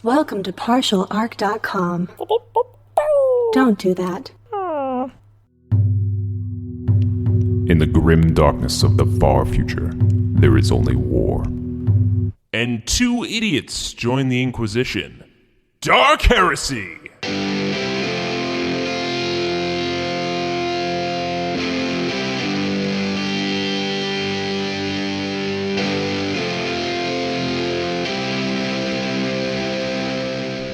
Welcome to PartialArc.com. Don't do that. In the grim darkness of the far future, there is only war. And two idiots join the Inquisition. Dark Heresy!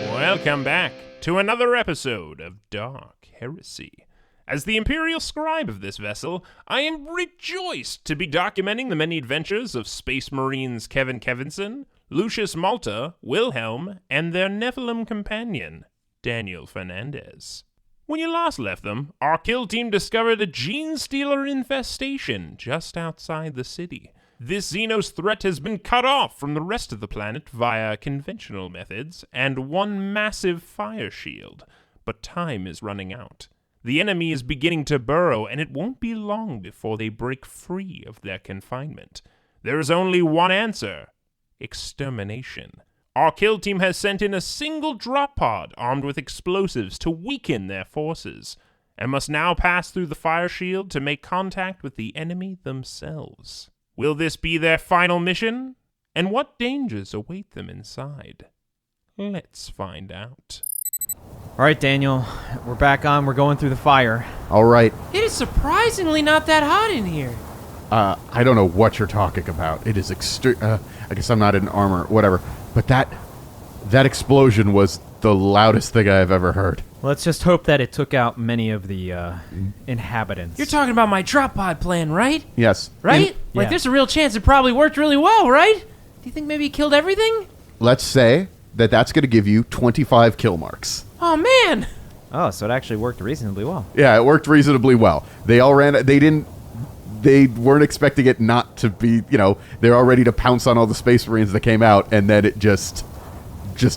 Welcome back to another episode of Dark Heresy. As the Imperial Scribe of this vessel, I am rejoiced to be documenting the many adventures of Space Marines Kevin Kevinson, Lucius Malta, Wilhelm, and their Nephilim companion, Daniel Fernandez. When you last left them, our kill team discovered a gene stealer infestation just outside the city. This Xenos threat has been cut off from the rest of the planet via conventional methods and one massive fire shield, but time is running out. The enemy is beginning to burrow, and it won't be long before they break free of their confinement. There is only one answer: extermination. Our kill team has sent in a single drop pod armed with explosives to weaken their forces, and must now pass through the fire shield to make contact with the enemy themselves. Will this be their final mission? And what dangers await them inside? Let's find out. All right, Daniel, we're back on. We're going through the fire. All right. It is surprisingly not that hot in here. I don't know what you're talking about. It is I guess I'm not in armor, whatever. But that explosion was the loudest thing I've ever heard. Let's just hope that it took out many of the inhabitants. You're talking about my drop pod plan, right? Yes. Right? Like, yeah. there's a real chance it probably worked really well, right? Do you think maybe it killed everything? Let's say that that's going to give you 25 kill marks. Oh, man! Oh, so it actually worked reasonably well. Yeah, it worked reasonably well. They weren't expecting it not to be, they're all ready to pounce on all the Space Marines that came out, and then it just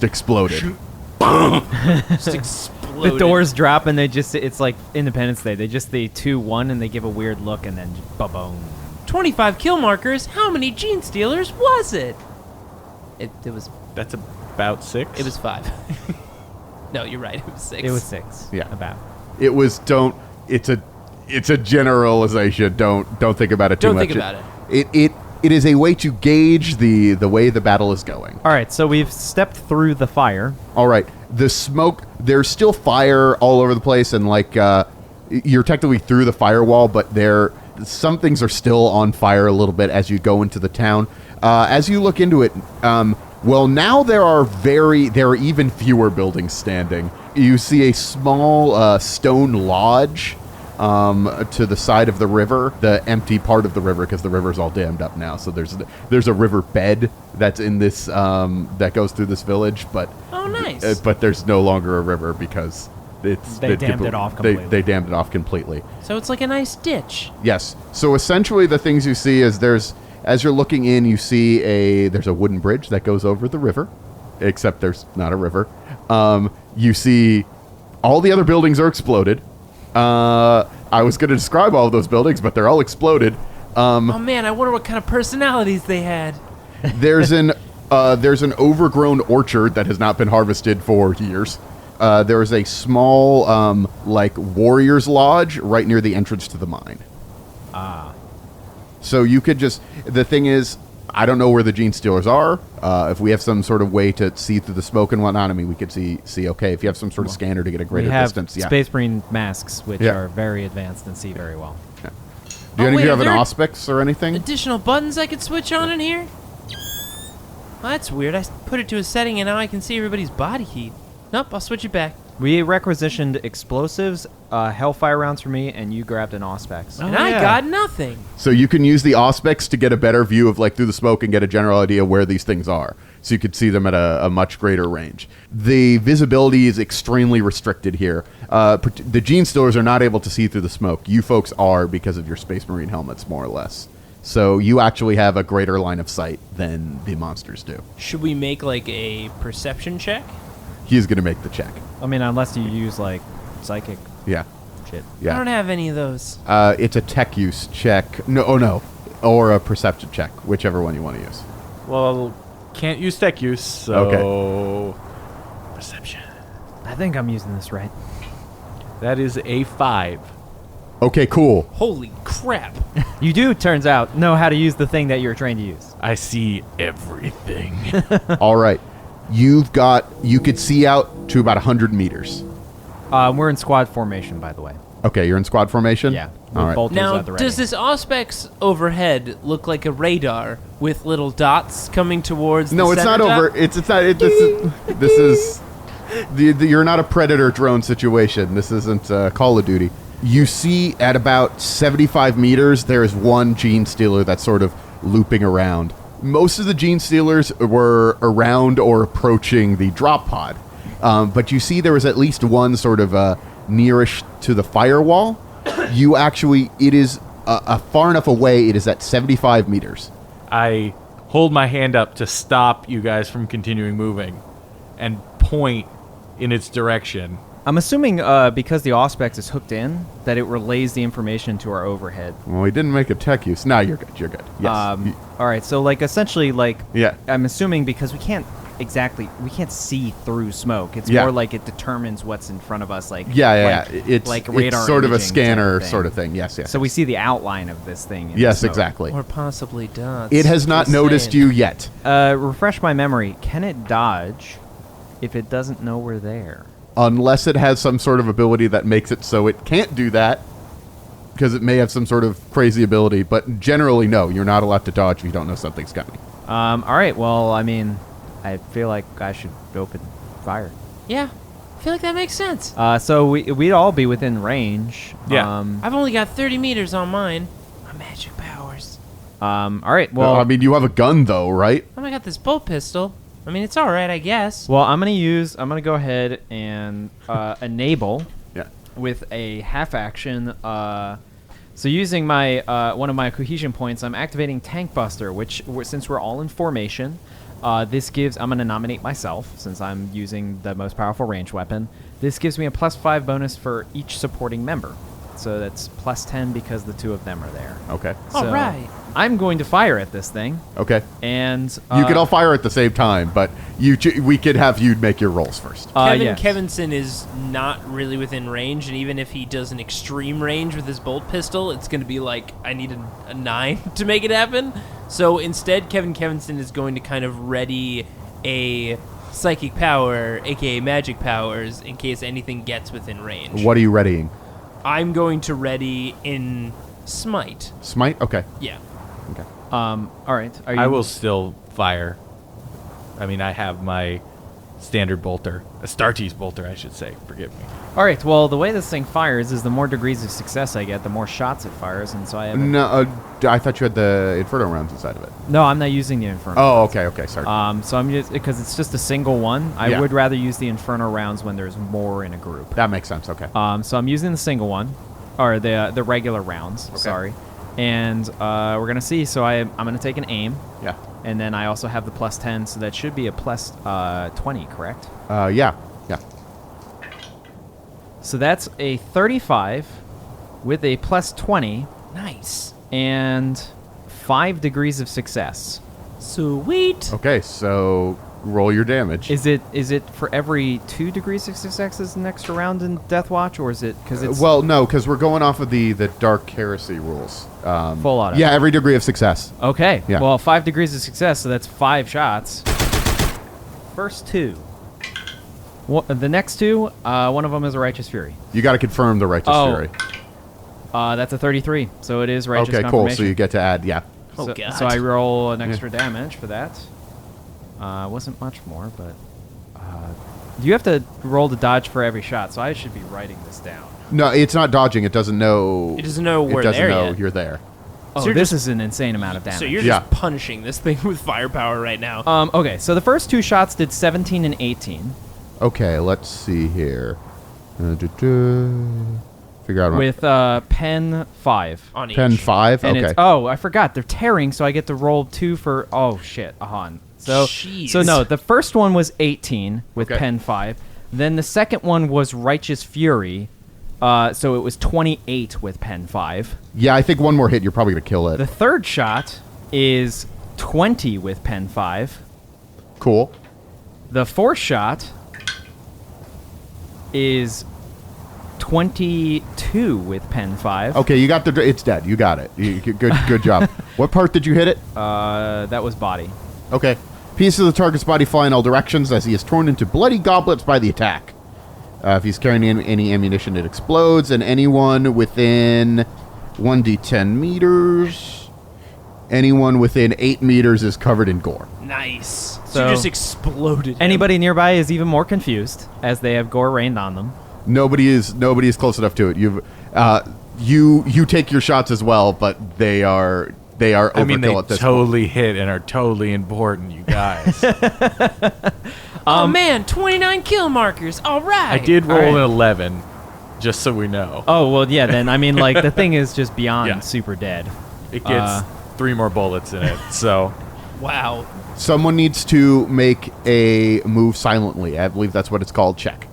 exploded. Just exploded. The doors drop and it's like Independence Day. They 2-1 and they give a weird look and then ba-boom. 25 kill markers? How many gene stealers was it? It was... That's about 6. It was 5. No, you're right. It was 6. It was 6. Yeah. About. It was, it's a generalization. Don't think about it too much. Don't think about it. It is a way to gauge the way the battle is going. All right, so we've stepped through the fire. All right. The smoke, there's still fire all over the place, and you're technically through the firewall, but some things are still on fire a little bit as you go into the town. As you look into it, now there are even fewer buildings standing. You see a small stone lodge to the side of the river, the empty part of the river, because the river's all dammed up now. So there's a river bed that's in this that goes through this village, but nice. But there's no longer a river because They dammed it off completely. They dammed it off completely. So it's like a nice ditch. Yes. So essentially, the things you see is as you're looking in, you see there's a wooden bridge that goes over the river, except there's not a river. You see all the other buildings are exploded. I was going to describe all of those buildings, but they're all exploded. Oh man, I wonder what kind of personalities they had. There's an overgrown orchard that has not been harvested for years. There is a small warriors lodge right near the entrance to the mine. So you could the thing is, I don't know where the gene stealers are. If we have some sort of way to see through the smoke and whatnot, we could see okay. If you have some sort of scanner to get a greater distance, we have Space Marine masks, which are very advanced and see very well. Yeah. Do any of you have an Auspex or anything? Additional buttons I could switch on in here? Well, that's weird. I put it to a setting and now I can see everybody's body heat. Nope, I'll switch it back. We requisitioned explosives, Hellfire rounds for me, and you grabbed an Auspex. And I got nothing. So you can use the Auspex to get a better view of through the smoke and get a general idea where these things are. So you could see them at a much greater range. The visibility is extremely restricted here. The gene stealers are not able to see through the smoke. You folks are because of your Space Marine helmets, more or less. So you actually have a greater line of sight than the monsters do. Should we make a perception check? He's going to make the check. Unless you use psychic Yeah. shit. Yeah. I don't have any of those. It's a tech use check. No. Or a perception check, whichever one you want to use. Well, can't use tech use, so... Okay. think I'm using this right. That is a 5. Okay, cool. Holy crap. You do, turns out, know how to use the thing that you're trained to use. I see everything. All right. You could see out to about 100 meters. We're in squad formation, by the way. Okay, you're in squad formation? Yeah. With All right. bolters Now, at the ready. does this Auspex overhead look like a radar with little dots coming towards No, the it's center not dot? over. It's not. This is you're not a Predator drone situation. This isn't Call of Duty. You see at about 75 meters, there is one Gene Stealer that's sort of looping around. Most of the Gene Stealers were around or approaching the drop pod, but you see there was at least one sort of nearish to the firewall. It is far enough away. It is at 75 meters. I hold my hand up to stop you guys from continuing moving and point in its direction. I'm assuming because the Auspex is hooked in, that it relays the information to our overhead. Well, we didn't make a tech use. No, you're good. You're good. Yes. All right, so like essentially, like Yeah. I'm assuming because we can't see through smoke. It's Yeah. more like it determines what's in front of us. Like Yeah. It's like radar it's sort of a imaging type scanner thing. sort of thing. Yes. Yes. So we see the outline of this thing. in the Yes, smoke. exactly. Or possibly dots. It has not Just noticed saying. you yet. Refresh my memory. Can it dodge if it doesn't know we're there? Unless it has some sort of ability that makes it so it can't do that, because it may have some sort of crazy ability. But generally, no, you're not allowed to dodge if you don't know something's coming. All right. Well, I mean, I feel like I should open fire. Yeah, I feel like that makes sense. So we'd all be within range. Yeah. I've only got 30 meters on mine. My magic powers. All right. Well, I mean, you have a gun though, right? I got this bolt pistol. I mean, it's all right, I guess. Well, I'm gonna go ahead and enable Yeah. with a half action. So using my one of my cohesion points, I'm activating Tank Buster, which since we're all in formation, this gives. I'm gonna nominate myself since I'm using the most powerful range weapon. This gives me a +5 bonus for each supporting member. So that's +10 because the two of them are there. Okay. All So right. I'm going to fire at this thing, Okay. and You could all fire at the same time, but we could have you make your rolls first. Kevin yes. Kevinson is not really within range, and even if he does an extreme range with his bolt pistol, it's going to be like, I need a 9 to make it happen. So instead, Kevin Kevinson is going to kind of ready a psychic power, aka magic powers, in case anything gets within range. What are you readying? I'm going to ready in Smite. Smite? Okay. Yeah. Okay. all right. Are you? I will still fire. I mean, I have my standard bolter. Astartes bolter, I should say. Forgive me. All right. Well, the way this thing fires is the more degrees of success I get, the more shots it fires, and so I have. No, I thought you had the Inferno rounds inside of it. No, I'm not using the Inferno. Oh, okay. Sorry. So I'm just because it's just a single one. I Yeah. would rather use the Inferno rounds when there's more in a group. That makes sense. Okay. So I'm using the single one, or the regular rounds. Sorry, and we're gonna see. So I'm gonna take an aim, Yeah. and then I also have the +10, so that should be a +20, correct? Yeah. So that's a 35 with a +20 Nice. and 5 degrees of success. Sweet. Okay, so roll your damage. Is it for every 2 degrees of success is an extra round in Death Watch, or is it because it's well, no, because we're going off of the Dark Heresy rules. full auto? Yeah, every degree of success. Okay. Yeah. Well, 5 degrees of success, so that's 5 shots. First 2. The next 2, one of them is a Righteous Fury. You got to confirm the Righteous Fury. That's a 33, so it is Righteous Okay, cool. Confirmation. So you get to add, yeah. Oh, so, God. so I roll an extra damage for that. Wasn't much more, but you have to roll the dodge for every shot, so I should be writing this down. No, it's not dodging. It doesn't know. It doesn't know we're It doesn't there know yet. you're there. Oh, you're this just- is an insane amount of damage. So you're Yeah. just punishing this thing with firepower right now. Okay, so the first 2 shots did 17 and 18 Okay, let's see here. Figure out with pen 5. on pen each. 5. And Okay. it's I forgot they're tearing, so I get to roll 2 for shit, Ahan. So Jeez. so no, the first one was 18 with Okay. pen 5. Then the second one was Righteous Fury. So it was 28 with pen 5. Yeah, I think one more hit, you're probably gonna kill it. The third shot is 20 with pen 5. Cool. The fourth shot is 22 with pen 5. Okay, you got it's dead. You got it. Good job. What part did you hit it? That was body. Okay. Pieces of the target's body fly in all directions as he is torn into bloody goblets by the attack. If he's carrying any ammunition, it explodes, and anyone within 1d10 meters, anyone within 8 meters is covered in gore. Nice. So So- you just exploded. him. Anybody nearby is even more confused as they have gore rained on them. Nobody is close enough to it. You take your shots as well, but they are overkill I mean, they at this point. totally hit and are totally important, you guys. Oh man, 29 kill markers. All right. I did roll All right. an 11, just so we know. Oh, well, yeah, then, I mean, like, the thing is just beyond Yeah. super dead. It gets 3 more bullets in it, so... Wow. Someone needs to make a move silently. I believe that's what it's called. Check.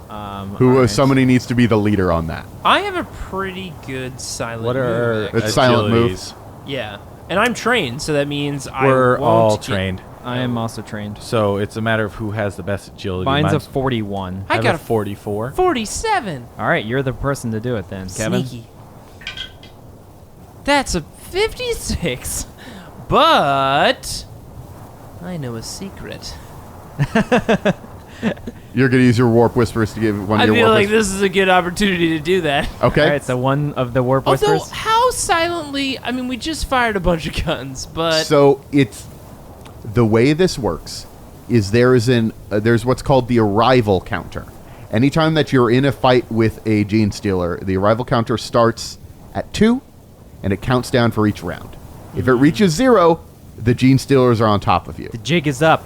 Alright. Somebody needs to be the leader on that. I have a pretty good silent What are move. It's silent move. agilities? Yeah. And I'm trained, so that means We're I won't all get- trained. I am also trained. So it's a matter of who has the best agility. Mine's a 41. I have got a 44. 47. All right, you're the person to do it then, Kevin. Sneaky. That's a 56. But I know a secret. You're going to use your warp whispers to give one I of your feel warp like whispers. this is a good opportunity to do that. Okay. All right, so one of the warp Although, whispers. how silently? I mean, we just fired a bunch of guns, but So it's the way this works is there's what's called the arrival counter. Anytime that you're in a fight with a Gene Stealer, the arrival counter starts at 2, and it counts down for each round. If it reaches 0, the Gene Stealers are on top of you. The jig is up.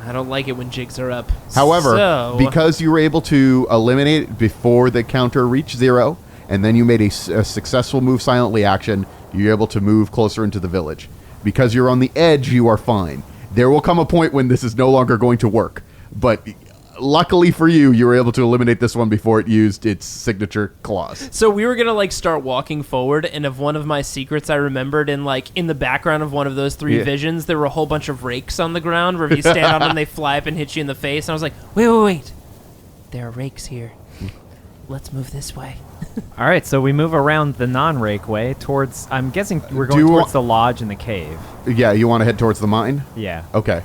I don't like it when jigs are up. However, So- because you were able to eliminate it before the counter reached 0, and then you made a successful move silently action, you're able to move closer into the village. Because you're on the edge, you are fine. There will come a point when this is no longer going to work. But luckily for you, you were able to eliminate this one before it used its signature clause. So we were gonna like start walking forward, and of one of my secrets I remembered in the background of one of those 3 Yeah. visions, there were a whole bunch of rakes on the ground where if you stand on them, they fly up and hit you in the face. And I was like, wait, there are rakes here. Let's move this way. All right, so we move around the non-rake way towards. I'm guessing we're Do going you towards want- the lodge and the cave. Yeah, you want to head towards the mine? Yeah. Okay.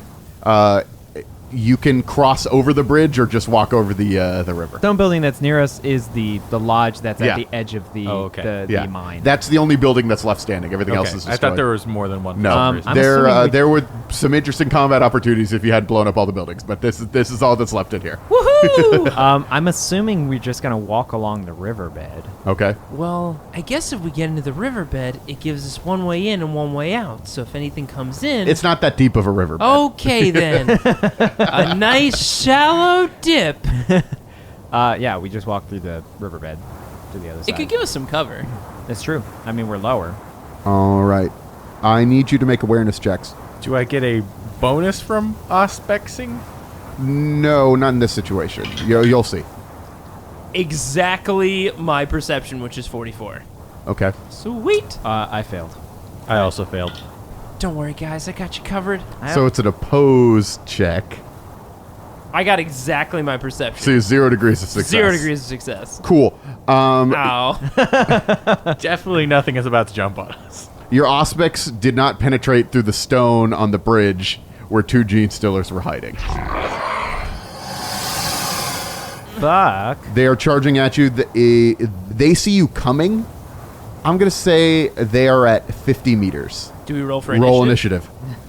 You can cross over the bridge or just walk over the river. Stone building that's near us is the lodge that's Yeah. at the edge of the Oh, okay. the mine. That's the only building that's left standing. Everything else Okay. is I destroyed. thought there was more than one. No, I'm there assuming we- there were some interesting combat opportunities if you had blown up all the buildings, but this is all that's left in here. Woohoo! I'm assuming we're just gonna walk along the riverbed. Okay. Well, I guess if we get into the riverbed, it gives us one way in and one way out. So if anything comes in, It's not that deep of a river. okay then. A nice shallow dip. Yeah, we just walk through the riverbed to the other side. It could give us some cover. It's true. I mean, we're lower. All right. I need you to make awareness checks. Do I get a bonus from auspexing? No, not in this situation. You'll see. Exactly my perception, which is 44. Okay. Sweet. I failed. I also failed. Don't worry, guys. I got you covered. So it's an opposed check. I got exactly my perception. So 0 degrees of success. 0 degrees of success. Cool. Ow. Definitely nothing is about to jump on us. Your Auspex did not penetrate through the stone on the bridge where 2 Gene Stealers were hiding. Fuck. They are charging at you. They see you coming. I'm going to say they are at 50 meters. Do we roll for Roll initiative? initiative.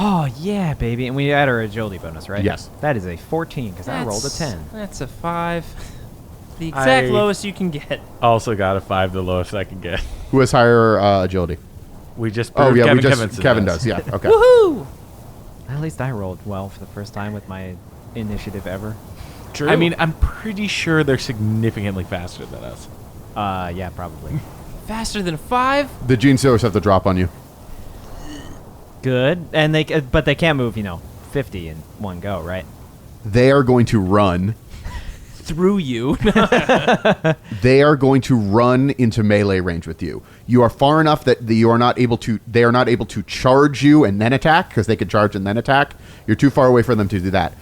Oh yeah, baby, and we add our agility bonus, right? Yes. That is a 14 because I rolled a 10. That's a 5. The exact I- lowest you can get. Also got a 5, the lowest I can get. Who has higher agility? We just Oh, proved yeah, Kevin we just Kevinson Kevin does. Yeah. Okay. Woohoo! At least I rolled well for the first time with my initiative ever. True. I mean, I'm pretty sure they're significantly faster than us. Yeah, probably. faster than 5? The Gene Stealers have to drop on you. Good, and but they can't move, 50 in one go, right? They are going to run. Through you. They are going to run into melee range with you. You are far enough that they are not able to charge you and then attack, because they can charge and then attack. You're too far away for them to do that.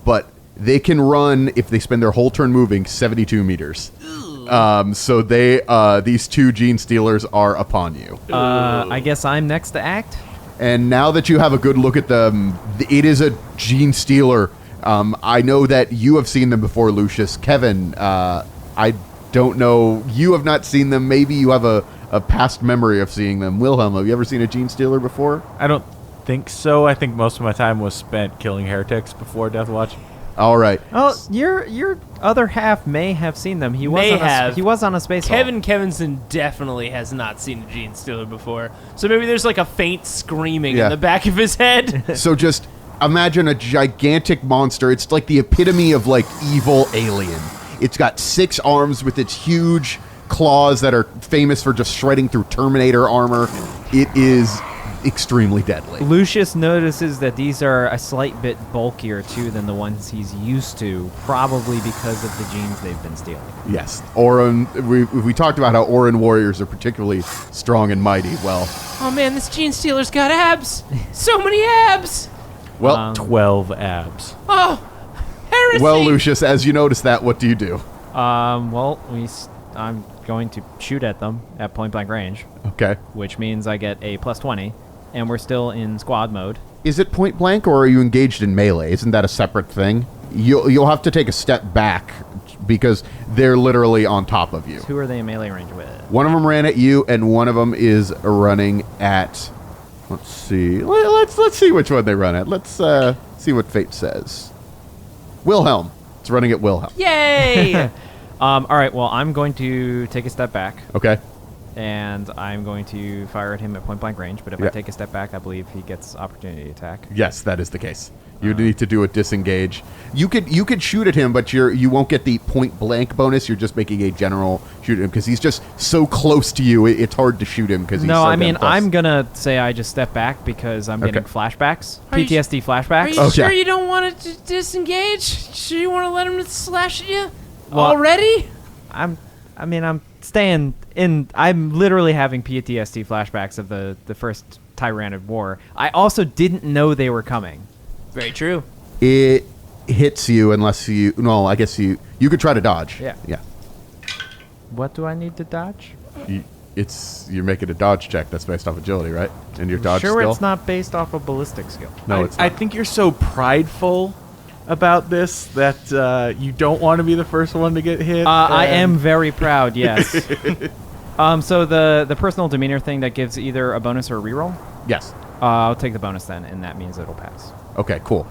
But They can run, if they spend their whole turn moving, 72 meters. So these two Gene Stealers are upon you. I guess I'm next to act. And now that you have a good look at them, it is a Gene Stealer. I know that you have seen them before, Lucius. Kevin, I don't know. You have not seen them. Maybe you have a past memory of seeing them. Wilhelm, have you ever seen a Gene Stealer before? I don't think so. I think most of my time was spent killing heretics before Deathwatch. All right. Oh, your other half may have seen them. He was May on have. he was on a space Kevin Kevinson definitely has not seen a Gene Stealer before. So maybe there's like a faint screaming Yeah. in the back of his head. So just imagine a gigantic monster. It's like the epitome of like evil alien. It's got 6 arms with its huge claws that are famous for just shredding through Terminator armor. It is extremely deadly. Lucius notices that these are a slight bit bulkier too than the ones he's used to, probably because of the genes they've been stealing. Yes. Orin, we talked about how Orin warriors are particularly strong and mighty. Well, Oh man, this Gene Stealer's got abs. So many abs. well, 12 abs. Oh, heresy. well, Lucius, as you notice that, what do you do? Well, I'm going to shoot at them at point blank range, Okay. which means I get a +20, and we're still in squad mode. Is it point blank or are you engaged in melee? Isn't that a separate thing? You'll have to take a step back because they're literally on top of you. Who are they in melee range with? One of them ran at you, and one of them is running at. Let's see. Let's see which one they run at. Let's see what fate says. Wilhelm. It's running at Wilhelm. Yay! All right, well, I'm going to take a step back, Okay. and I'm going to fire at him at point blank range, but if I Yeah. take a step back, I believe he gets opportunity attack. Yes, that is the case. You need to do a disengage. You could shoot at him, but you won't get the point blank bonus. You're just making a general shoot at him because he's just so close to you. It's hard to shoot him because he's No, so I damn mean, close. I'm going to say I just step back because I'm getting Okay. flashbacks, Are you PTSD Are flashbacks. you Oh, sure yeah. you don't want to disengage? Sure you want to let him slash at you? Well- Already? I'm staying in. I'm literally having PTSD flashbacks of the first Tyrannid War. I also didn't know they were coming. Very true. It hits you unless you. No, I guess you could try to dodge. Yeah. Yeah. What do I need to dodge? You're making a dodge check that's based off agility, right? And your dodge Sure, skill. it's not based off of ballistic skill. No, I, it's I not. think you're so prideful about this that you don't want to be the first one to get hit. I and- am very proud. Yes. So the personal demeanor thing that gives either a bonus or a reroll. Yes. I'll take the bonus then, and that means it'll pass. Okay. Cool.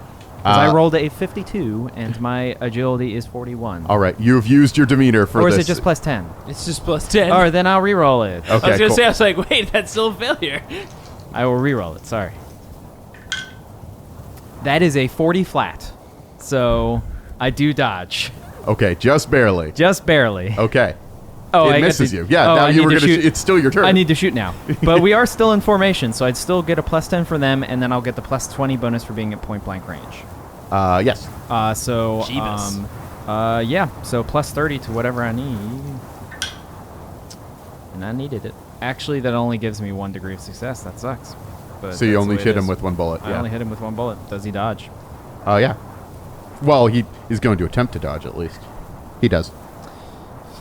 'Cause I rolled a 52, and my agility is 41. All right. You've used your demeanor for Or is this. it just +10? It's just +10. Or then I'll reroll it. Okay. I was going to cool. say, I was like, wait, that's still a failure. I will reroll it. Sorry. That is a 40 flat. So I do dodge. Okay, just barely. Just barely. Okay. Oh, It I get misses to- you. Yeah, oh, now I you need were to gonna shoot. it's still your turn. I need to shoot now. But we are still in formation, so I'd still get a +10 for them, and then I'll get the +20 bonus for being at point blank range. Yes. So, Jeebus. yeah, so +30 to whatever I need. And I needed it. Actually, that only gives me 1 degree of success. That sucks. But So you that's only the way it hit him is. with 1 bullet. I only hit him with 1 bullet. Does he dodge? Yeah. Well, he's going to attempt to dodge at least. He does.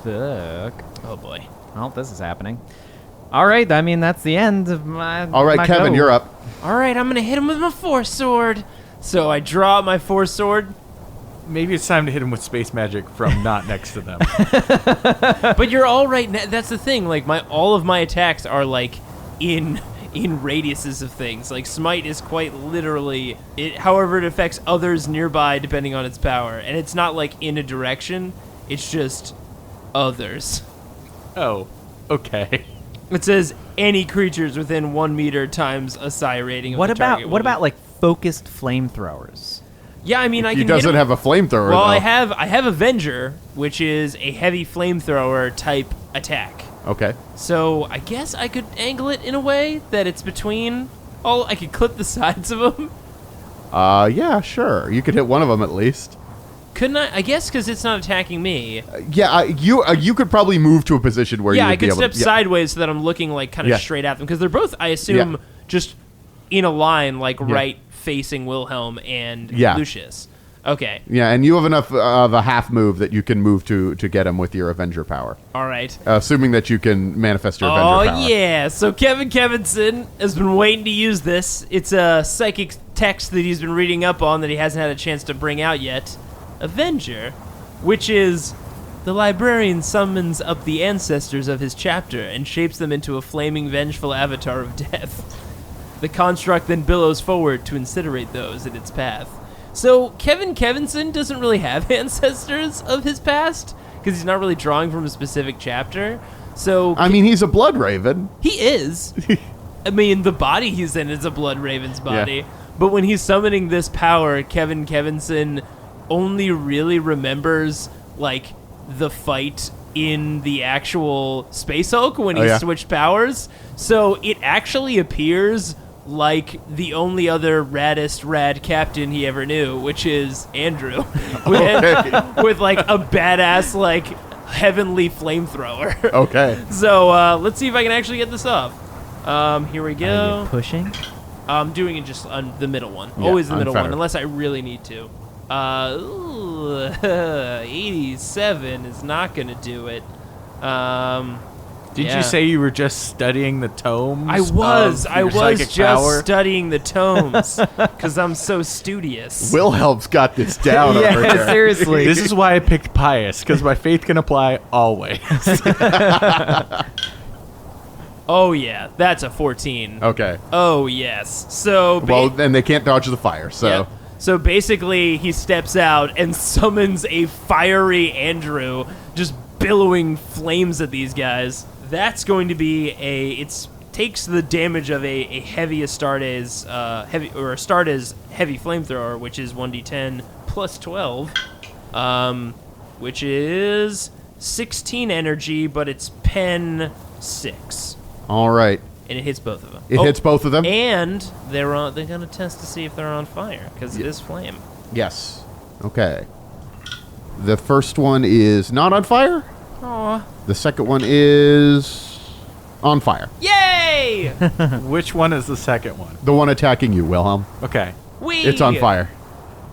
Fuck. Oh, boy. Well, this is happening. All right, I mean, that's the end of my... All right, my Kevin, go. you're up. All right, I'm going to hit him with my force sword. So I draw out my force sword. Maybe it's time to hit him with space magic from not next to them. But you're all right. That's the thing. Like all of my attacks are like in radiuses of things. Like smite is quite literally it. However, it affects others nearby depending on its power, and it's not like in a direction. It's just others. Oh, okay. It says any creatures within 1 meter times a psi rating. Of What the about target will be- like focused flamethrowers? Yeah, I mean, I He can. doesn't hit him. have a flamethrower, Well, though. I have Avenger, which is a heavy flamethrower type attack. Okay. So I guess I could angle it in a way that it's between. Oh, I could clip the sides of them. Yeah, sure. You could hit one of them at least. Couldn't I? I guess because it's not attacking me. Yeah, you could probably move to a position where Yeah, you would I be could able step to. Yeah. sideways so that I'm looking like kind of Yeah. straight at them because they're both, I assume, Yeah. just in a line, like right facing Wilhelm and Yeah. Lucius. Okay. Yeah, and you have enough of a half move that you can move to get him with your Avenger power. All right. Assuming that you can manifest your Oh, Avenger power. yeah. So Kevin Kevinson has been waiting to use this. It's a psychic text that he's been reading up on that he hasn't had a chance to bring out yet. Avenger, which is the librarian summons up the ancestors of his chapter and shapes them into a flaming, vengeful avatar of death. The construct then billows forward to incinerate those in its path. So Kevin Kevinson doesn't really have ancestors of his past because he's not really drawing from a specific chapter. So I mean, he's a Blood Raven. he is. I mean, the body he's in is a Blood Raven's body. Yeah. But when he's summoning this power, Kevin Kevinson only really remembers, like, the fight in the actual Space Hulk when he switched powers. So it actually appears like the only other raddest rad captain he ever knew, which is Andrew, with like a badass, like, heavenly flamethrower. Okay. So let's see if I can actually get this off. Here we Are go. you pushing? I'm doing it just on the middle one. Yeah, Always the middle one, unfettered. unless I really need to. 87 is not going to do it. Did Yeah. you say you were just studying the tomes? I was of your psychic just power? studying the tomes because I'm so studious. Wilhelm's got this down over Yeah, here. seriously. This is why I picked pious, because my faith can apply always. Oh yeah, that's a 14. Okay. Oh yes. So Well, then they can't dodge the fire, so... yeah. So basically, he steps out and summons a fiery Andrew, just billowing flames at these guys. That's going to be takes the damage of a heavy Astartes heavy flamethrower, which is 1d10 plus 12, which is 16 energy, but it's pen 6, All right. and it hits both of them. It hits both of them? and they're gonna test to see if they're on fire because it is flame. Yes. Okay. The first one is not on fire. Aw. The second one is on fire. Yay! Which one is the second one? The one attacking you, Wilhelm. Okay. Wee! It's on fire.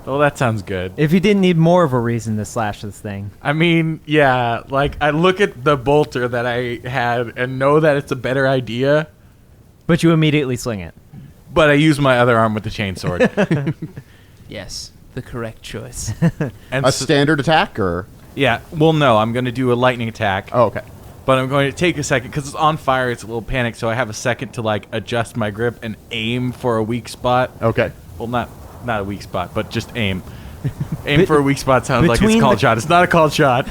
Well, that sounds good. If you didn't need more of a reason to slash this thing. I mean, yeah, like, I look at the bolter that I had and know that it's a better idea, But you immediately sling it. but I use my other arm with the chainsword. Yes, the correct choice. And A s- standard attack, or... yeah, well, no, I'm going to do a lightning attack. Oh, okay. But I'm going to take a second because it's on fire. It's a little panicked, so I have a second to like adjust my grip and aim for a weak spot. Okay. Well, not a weak spot, but just aim. Aim for a weak spot sounds like it's a between called the- shot. It's not a called shot.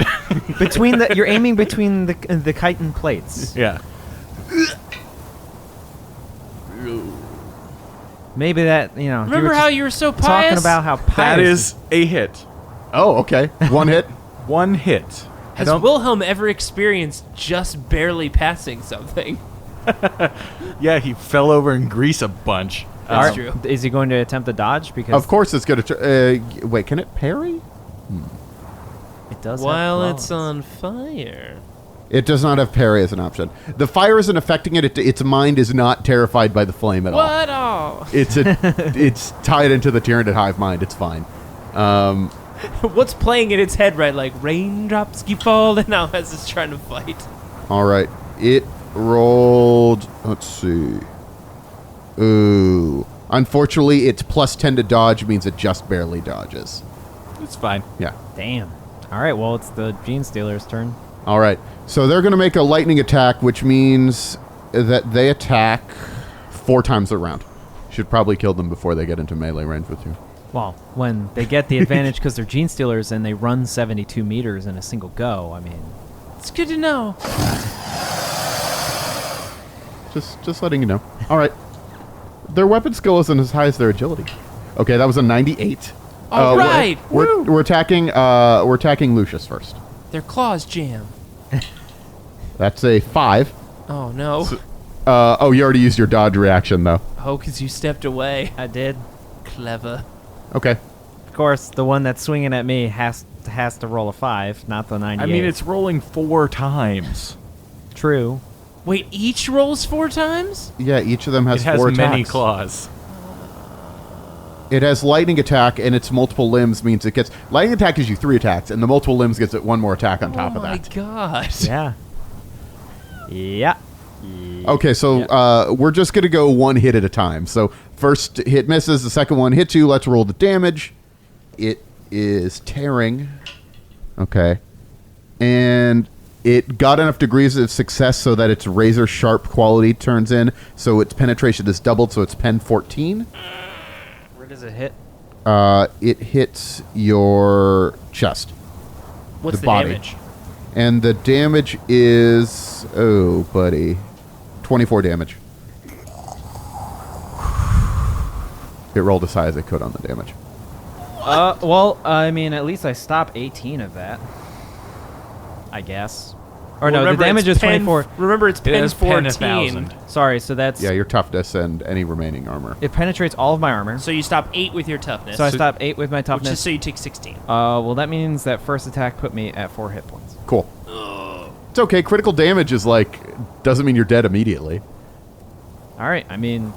You're aiming between the chitin plates. Yeah. Maybe that, you know. Remember how you were so pious? talking about how pious That is a hit. Oh, okay. One hit. One hit. Has Wilhelm ever experienced just barely passing something? Yeah, he fell over in grease a bunch. That's true. Is he going to attempt a dodge? Because Of course it's going to... wait, can it parry? it does. have While claws. it's on fire. It does not have parry as an option. The fire isn't affecting it. Its mind is not terrified by the flame at all. What all? It's tied into the Tyranid hive mind. It's fine. What's playing in its head, right? Like, raindrops keep falling now as it's trying to fight. All right. It rolled... Let's see. Ooh. Unfortunately, its plus 10 to dodge means it just barely dodges. It's fine. Yeah. Damn. All right. Well, it's the Gene Stealer's turn. All right. So they're going to make a lightning attack, which means that they attack 4 times a round. Should probably kill them before they get into melee range with you. Well, when they get the advantage because they're Gene Stealers and they run 72 meters in a single go, I mean, It's good to know. Just letting you know. All right. Their weapon skill isn't as high as their agility. Okay, that was a 98. All right. We're attacking Lucius first. Their claws jam. That's a 5. Oh, no. Oh, you already used your dodge reaction though. Oh, because you stepped away. I did. Clever. Okay. Of course, the one that's swinging at me has to roll a 5, not the 98. I mean, it's rolling 4 times. true. Wait, each rolls 4 times? Yeah, each of them has It has 4 many attacks. claws. It has lightning attack, and its multiple limbs means it gets... Lightning attack gives you 3 attacks, and the multiple limbs gets it 1 more attack on top of that. Oh, my God. Yeah. Yeah. Okay, so we're just going to go 1 hit at a time. So first hit misses, the second one hits you. Let's roll the damage. It is tearing. Okay. And it got enough degrees of success so that its razor sharp quality turns in. So its penetration is doubled, so it's pen 14. Where does it hit? It hits your chest. What's The the body. damage? And the damage is... Oh, buddy. 24 damage. It rolled as high as it could on the damage. Well, I mean, at least I stop 18 of that. I guess. Or Well, no, the remember, damage it's is 24. Remember, it's It pen is pen 14. 1,000. Sorry, so that's... Yeah, your toughness and any remaining armor. It penetrates all of my armor. So you stop 8 with your toughness. So I stop 8 with my Which is toughness. so you take 16. Well, that means that first attack put me at 4 hit points. Cool. It's okay. Critical damage is like... Doesn't mean you're dead immediately. All right, I mean,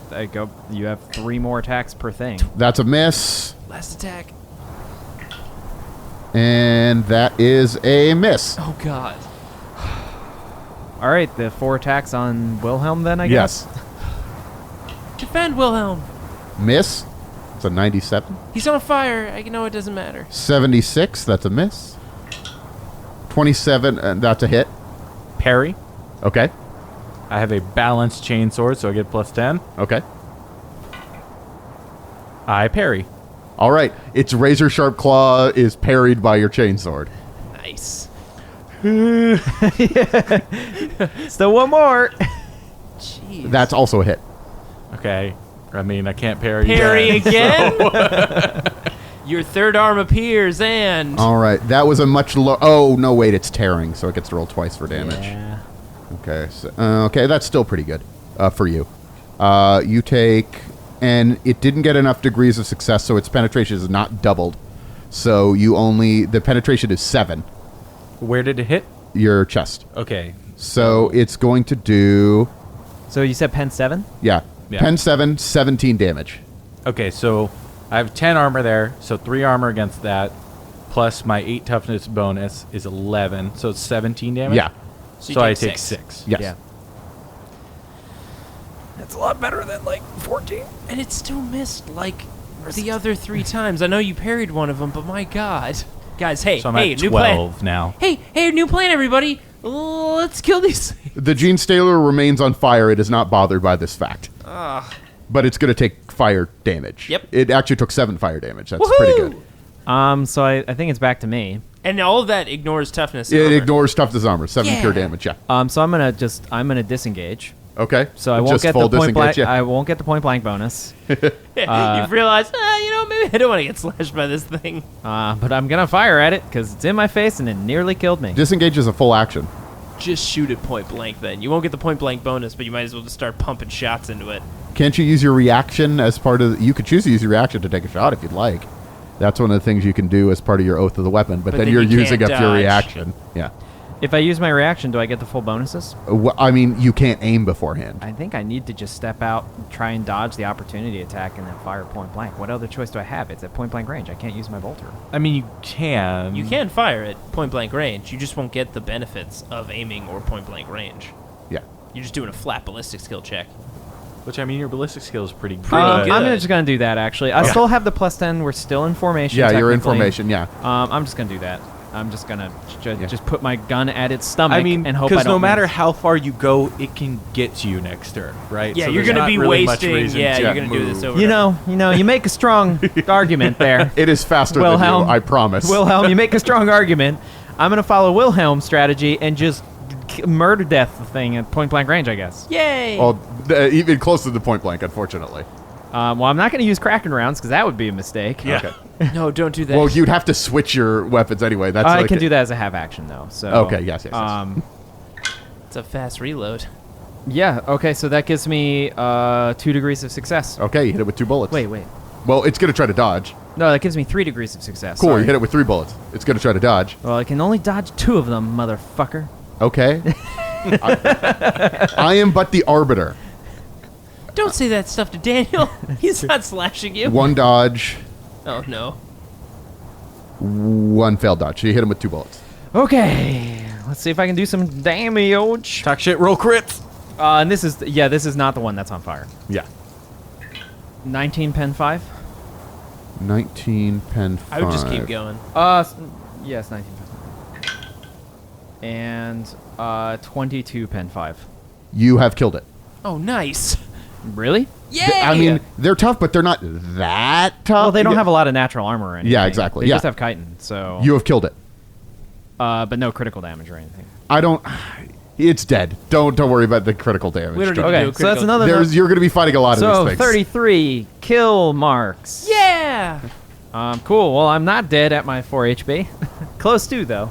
you have 3 more attacks per thing. That's a miss. Last attack. And that is a miss. Oh, God. All right, the 4 attacks on Wilhelm then, I guess? Yes. Defend Wilhelm. Miss. It's a 97. He's on fire. I know it doesn't matter. 76. That's a miss. 27. That's a hit. Parry. Okay. I have a balanced chainsword, so I get plus 10. Okay. I parry. All right. Its razor sharp claw is parried by your chainsword. Nice. Still one more. Jeez. That's also a hit. Okay. I mean, I can't parry. Parry again. again. Your third arm appears and... All right. That was a much low... Oh, no, wait. It's tearing, so it gets to roll twice for damage. Yeah. Okay. So, okay, that's still pretty good for you. You take... And it didn't get enough degrees of success, so its penetration is not doubled. So you only... The penetration is 7. Where did it hit? Your chest. Okay. So it's going to do... So you said pen 7? Yeah. Yeah. Pen 7, 17 damage. Okay, so I have 10 armor there, so 3 armor against that, plus my 8 toughness bonus is 11, so it's 17 damage? Yeah. So So, you I take take 6. 6. Yes. Yeah. That's a lot better than, like, 14. And it still missed, like, the other 3 times. I know you parried one of them, but my God. Guys, hey, So I'm hey, at new plan. 12 now. Hey, new plan, everybody. Let's kill these things. The Gene Staler remains on fire. It is not bothered by this fact. But it's going to take fire damage. Yep. It actually took 7 fire damage. That's pretty good. So I think it's back to me. And all of that ignores toughness. It armor. ignores toughness armor. 7 Yeah. pure damage, yeah. So I'm gonna disengage. Okay. So I won't Just get full the point disengage, blank. yeah. I won't get the point blank bonus. You've realized, maybe I don't want to get slashed by this thing. But I'm gonna fire at it because it's in my face and it nearly killed me. Disengage is a full action. Just shoot it point blank then. You won't get the point blank bonus, but you might as well just start pumping shots into it. Can't you use your reaction as part of... You could choose to use your reaction to take a shot if you'd like. That's one of the things you can do as part of your oath of the weapon. But then then you're you using can't up your dodge. reaction. Yeah. If I use my reaction, do I get the full bonuses? I mean, you can't aim beforehand. I think I need to just step out, try and dodge the opportunity attack, and then fire point blank. What other choice do I have? It's at point blank range. I can't use my bolter. I mean, you can. You can fire at point blank range. You just won't get the benefits of aiming or point blank range. Yeah. You're just doing a flat ballistic skill check. Which, I mean, your ballistic skill is pretty good. Pretty good. I'm just gonna do that. Actually, I still have the plus 10. We're still in formation. Yeah, you're in technically. formation, yeah. I'm just gonna do that. I'm just gonna just put my gun at its stomach I mean, and hope I because don't no matter miss. how far you go, it can get to you next turn, right? Yeah, So you're there's going to not be really much wasting. reason Yeah, to you're going to do move. this over. You know, you make a strong argument there. It is faster Wilhelm, than you, I promise. Wilhelm, you make a strong argument. I'm gonna follow Wilhelm's strategy and just murder death the thing at point blank range, I guess. Yay! Well, even closer to the point blank, unfortunately. Well, I'm not gonna use Kraken rounds because that would be a mistake. Yeah. Okay. No, don't do that. Well, you'd have to switch your weapons anyway. That's I like can do that as a half action though. So Okay, yes. It's a fast reload. Yeah. Okay. So that gives me 2 degrees of success. Okay, you hit it with 2 bullets. Wait. Well, it's going to try to dodge. No, that gives me 3 degrees of success. Cool, Sorry. you hit it with 3 bullets. It's going to try to dodge. Well, I can only dodge 2 of them, motherfucker. Okay. I am but the arbiter. Don't say that stuff to Daniel. He's not slashing you. One dodge, Oh, no. one failed dodge. You hit him with 2 bullets. Okay, let's see if I can do some damage. Talk shit, roll crits. And this is not the one that's on fire. Yeah. 19 pen 5. 19 pen 5. I would just keep going. Yes, 19 pen 5. And 22 pen 5. You have killed it. Oh, nice. Really? Yay! I mean, they're tough, but they're not that tough. Well, they don't Yeah. have a lot of natural armor or anything. Yeah, exactly, They yeah. just have chitin, so. You have killed it. But no critical damage or anything. I don't. It's dead. Don't worry about the critical damage. We don't John. need to Okay, do a so that's critical- another. You're going to be fighting a lot of So these things. 33 kill marks. Yeah! Cool. Well, I'm not dead at my 4 HP. Close to though.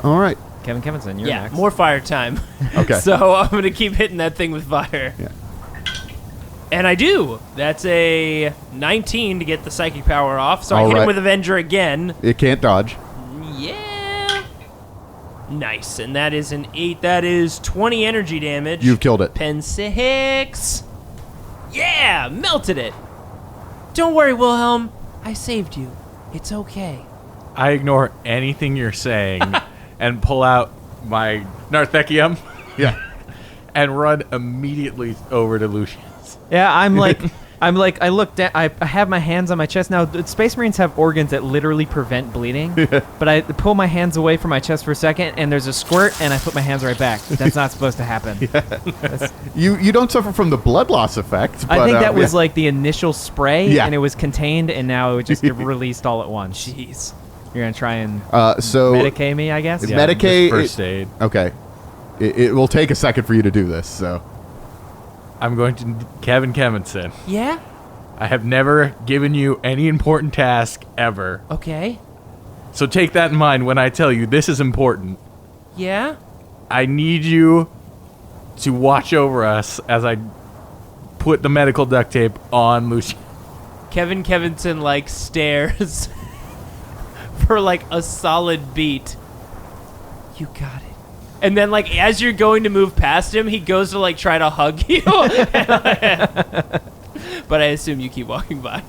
All right. Kevin Kevinson, you're Yeah, next. more fire time. Okay. So I'm going to keep hitting that thing with fire. Yeah. And I do. That's a 19 to get the psychic power off. So I All hit him right. with Avenger again. It can't dodge. Yeah. Nice. And that is an 8. That is 20 energy damage. You've killed it. Pen 6. Yeah, melted it. Don't worry, Wilhelm. I saved you. It's okay. I ignore anything you're saying and pull out my Narthekium Yeah. and run immediately over to Lucian's. Yeah, I'm like, I look down. I have my hands on my chest now. Space Marines have organs that literally prevent bleeding, but I pull my hands away from my chest for a second, and there's a squirt, and I put my hands right back. That's not supposed to happen. You don't suffer from the blood loss effect. But, I think that was yeah. like the initial spray, Yeah. and it was contained, and now it just released all at once. Jeez. You're gonna try and So medicate me, I guess. Yeah. Medicaid- just first aid. Okay. It will take a second for you to do this. So I'm going to Kevin Kevinson. Yeah? I have never given you any important task ever. Okay. So take that in mind when I tell you this is important. Yeah? I need you to watch over us as I put the medical duct tape on Lucian. Kevin Kevinson, like, stares for, like, a solid beat. You got it. And then, like, as you're going to move past him, he goes to, like, try to hug you. But I assume you keep walking by.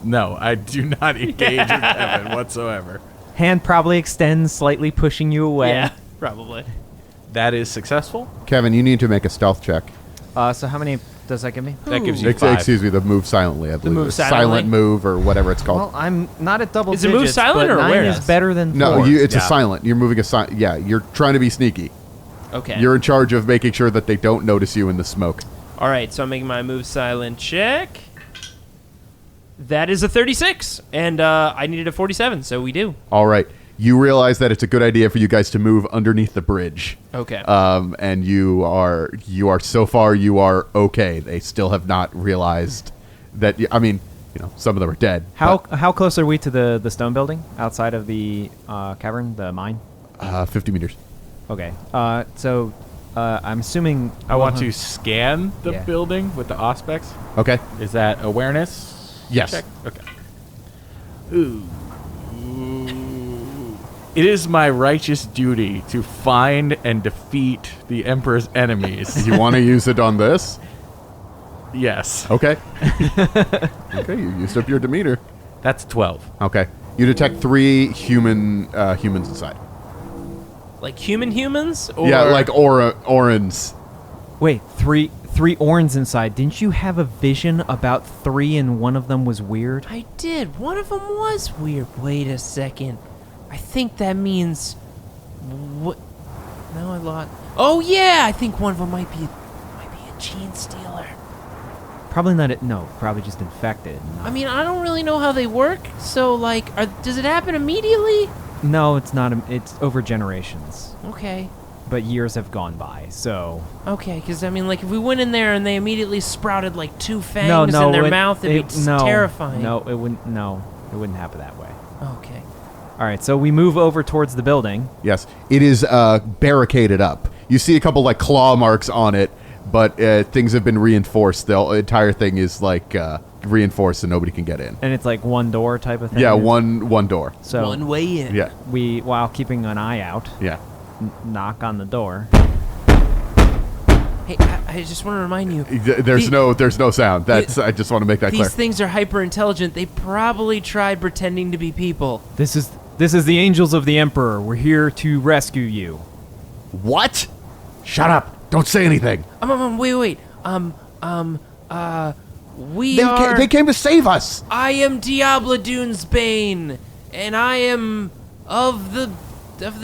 No, I do not engage with Kevin whatsoever. Hand probably extends, slightly pushing you away. Yeah, probably. That is successful. Kevin, you need to make a stealth check. So how many does that give me? That gives you 5. Excuse me, the move silently. I believe move it's silently? silent move or whatever it's called. Well, I'm not at double Is it move digits, silent but or 9 awareness? is better than 4. no, it's a Yeah. silent. You're moving a silent. Yeah, you're trying to be sneaky. Okay. You're in charge of making sure that they don't notice you in the smoke. All right, so I'm making my move silent check. That is a 36, and I needed a 47, so we do. All right. You realize that it's a good idea for you guys to move underneath the bridge. Okay. And you are so far you are okay. They still have not realized that. I mean, some of them are dead. How close are we to the stone building outside of the cavern, the mine? 50 meters. Okay. So I'm assuming I want to scan the Yeah. building with the Auspex. Okay. Is that awareness? Yes. Check? Okay. Ooh. It is my righteous duty to find and defeat the Emperor's enemies. You want to use it on this? Yes. Okay. Okay. You used up your demeanor. That's 12. Okay. You detect 3 humans inside. Like humans? Or Yeah, like Orans. Wait, three Orns inside. Didn't you have a vision about 3 and one of them was weird? I did. One of them was weird. Wait a second. I think that means... What? No, I lost... Oh, yeah! I think one of them might be a gene stealer. Probably not. No, probably just infected. I mean, I don't really know how they work, so, like, does it happen immediately? No, it's not. It's over generations, Okay. but years have gone by. So Okay, because, I mean, like, if we went in there and they immediately sprouted, like, 2 fangs no, in their it- mouth, it'd be no, terrifying. No, it wouldn't. No, it wouldn't happen that way. Okay. All right, so we move over towards the building. Yes. It is barricaded up. You see a couple like claw marks on it, but things have been reinforced. The entire thing is like reinforced, so nobody can get in. And it's like one door type of thing. Yeah, one door. So One way in. Yeah. we, while keeping an eye out, Yeah. knock on the door. Hey, I just want to remind you. There's no sound. I just want to make that clear. These things are hyper intelligent. They probably tried pretending to be people. This is the angels of the Emperor. We're here to rescue you. What? Shut up! Don't say anything. Wait. They came to save us. I am Diablo Dune's Bane, and I am of the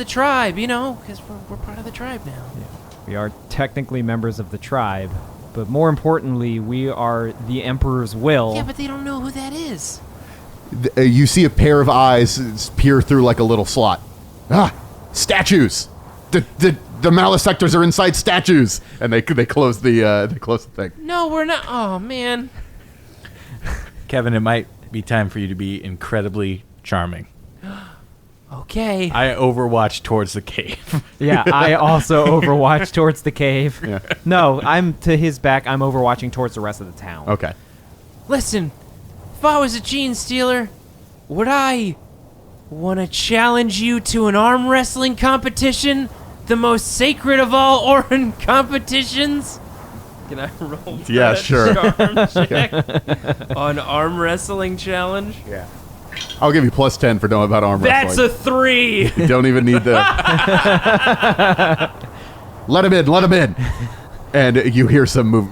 tribe. You know, because we're part of the tribe now. We are technically members of the tribe, but more importantly, we are the Emperor's will. Yeah, but they don't know who that is. You see a pair of eyes peer through like a little slot. Statues. The Malefactors are inside statues, and they close the thing. No, we're not. Oh man. Kevin, it might be time for you to be incredibly charming. Okay. I overwatch towards the cave. Yeah, I also overwatch towards the cave. Yeah. No, I'm to his back. I'm overwatching towards the rest of the town. Okay. Listen, if I was a gene stealer, would I want to challenge you to an arm wrestling competition? The most sacred of all Orin competitions? Can I roll for Yeah, that sure. charm check on arm wrestling challenge? Yeah. I'll give you +10 for knowing about arm That's wrestling. a 3! You don't even need the... Let him in. And you hear some move.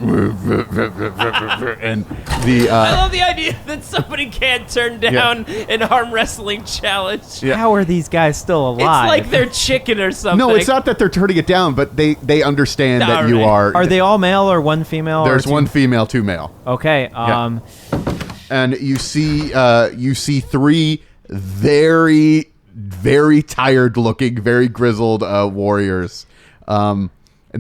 And the... I love the idea that somebody can't turn down an arm wrestling challenge. Yeah. How are these guys still It's alive? like they're chicken or something. No, it's not that they're turning it down, but they understand that you Alright. are... Are they all male or one female? There's or two? one female, 2 male. Okay. And you see 3 very, very tired looking, very grizzled warriors. And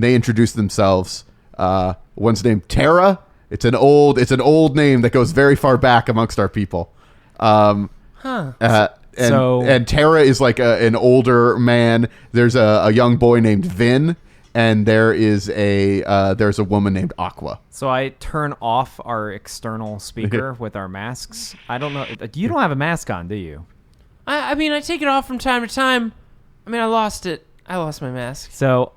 they introduce themselves. One's named Terra. It's an old name that goes very far back amongst our people. And Terra is like an older man. There's a young boy named Vin, and there's a woman named Aqua. So I turn off our external speaker with our masks. I don't know. You don't have a mask on, do you? I mean, I take it off from time to time. I mean, I lost it. I lost my mask. So,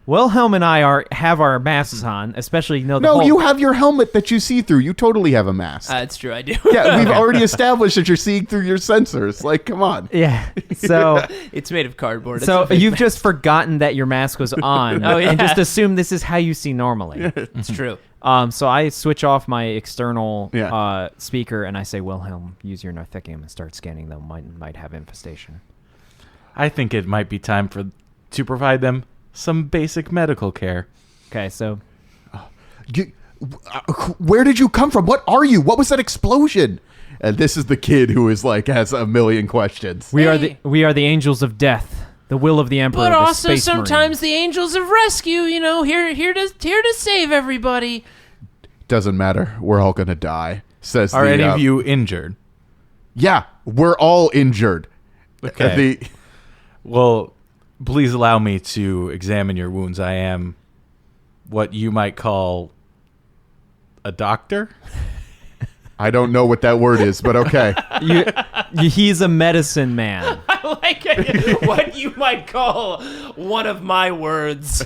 Wilhelm and I have our masks on, especially You have your helmet that you see through. You totally have a mask. That's true, I do. Yeah, we've already established that you're seeing through your sensors. Like, come on. Yeah. So It's made of cardboard. so It's a fake you've mask. just forgotten that your mask was on Oh, yeah. and just assumed this is how you see normally. It's true. So I switch off my external Yeah. speaker and I say, Wilhelm, use your Narthicium and start scanning them. Might have infestation. I think it might be time to provide them some basic medical care. Okay, so Where did you come from? What are you? What was that explosion? And this is the kid who is like has a million questions. we are Hey. the angels of death, the will of the Emperor. But the also Space sometimes the angels of rescue, here to save everybody. Doesn't matter. We're all gonna die. Says Are the, any of you injured? Yeah, we're all injured. Okay. Well, please allow me to examine your wounds. I am what you might call a doctor. I don't know what that word is, but okay. he's a medicine man. I like it. What you might call one of my words.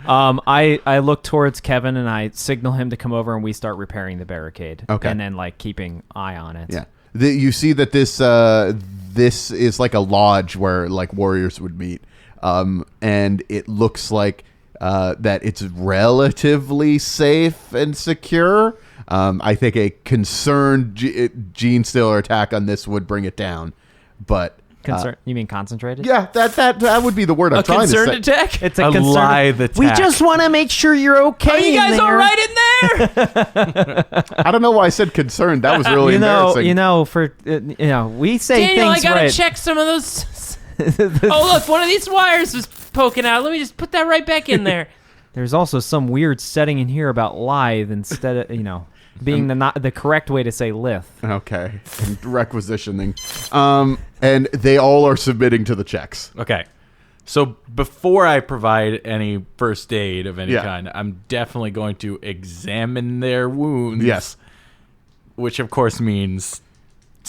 I look towards Kevin and I signal him to come over and we start repairing the barricade. Okay. And then keeping eye on it. Yeah. You see that this is like a lodge where like warriors would meet, and it looks like that it's relatively safe and secure. I think a concerned gene stealer attack on this would bring it down, but You mean concentrated? yeah, that would be the word I'm A trying to say. concerned attack? It's A concern. lithe attack. We just want to make sure you're okay. Are you guys in all there. right in there? I don't know why I said concerned. That was really embarrassing. We say Daniel, I things gotta right. check some of those. Oh, look, one of these wires was poking out. Let me just put that right back in there. There's also some weird setting in here about lithe instead of being the correct way to say lithe. Okay, requisitioning, and they all are submitting to the checks. Okay. So before I provide any first aid of any Yeah. kind, I'm definitely going to examine their wounds. Yes. Which of course means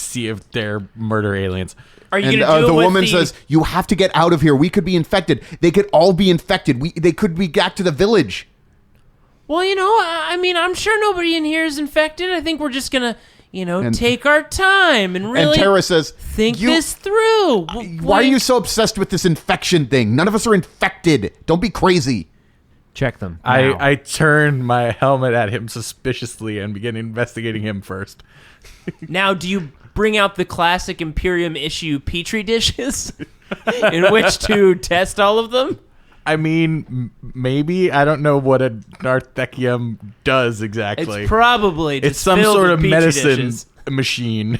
see if they're murder aliens. Are you And going to do the it with woman says, "You have to get out of here. We could be infected. They could all be infected. They could be back to the village." Well, I mean, I'm sure nobody in here is infected. I think we're just going to, And- take our time and really And Tara says, think "You- this through. Why are you so obsessed with this infection thing? None of us are infected. Don't be crazy." Check them. now. I turn my helmet at him suspiciously and begin investigating him first. Now, do you bring out the classic Imperium issue Petri dishes in which to test all of them? I mean, maybe. I don't know what a Narthekium does exactly. It's probably just It's some filled sort with of Petri medicine dishes. machine.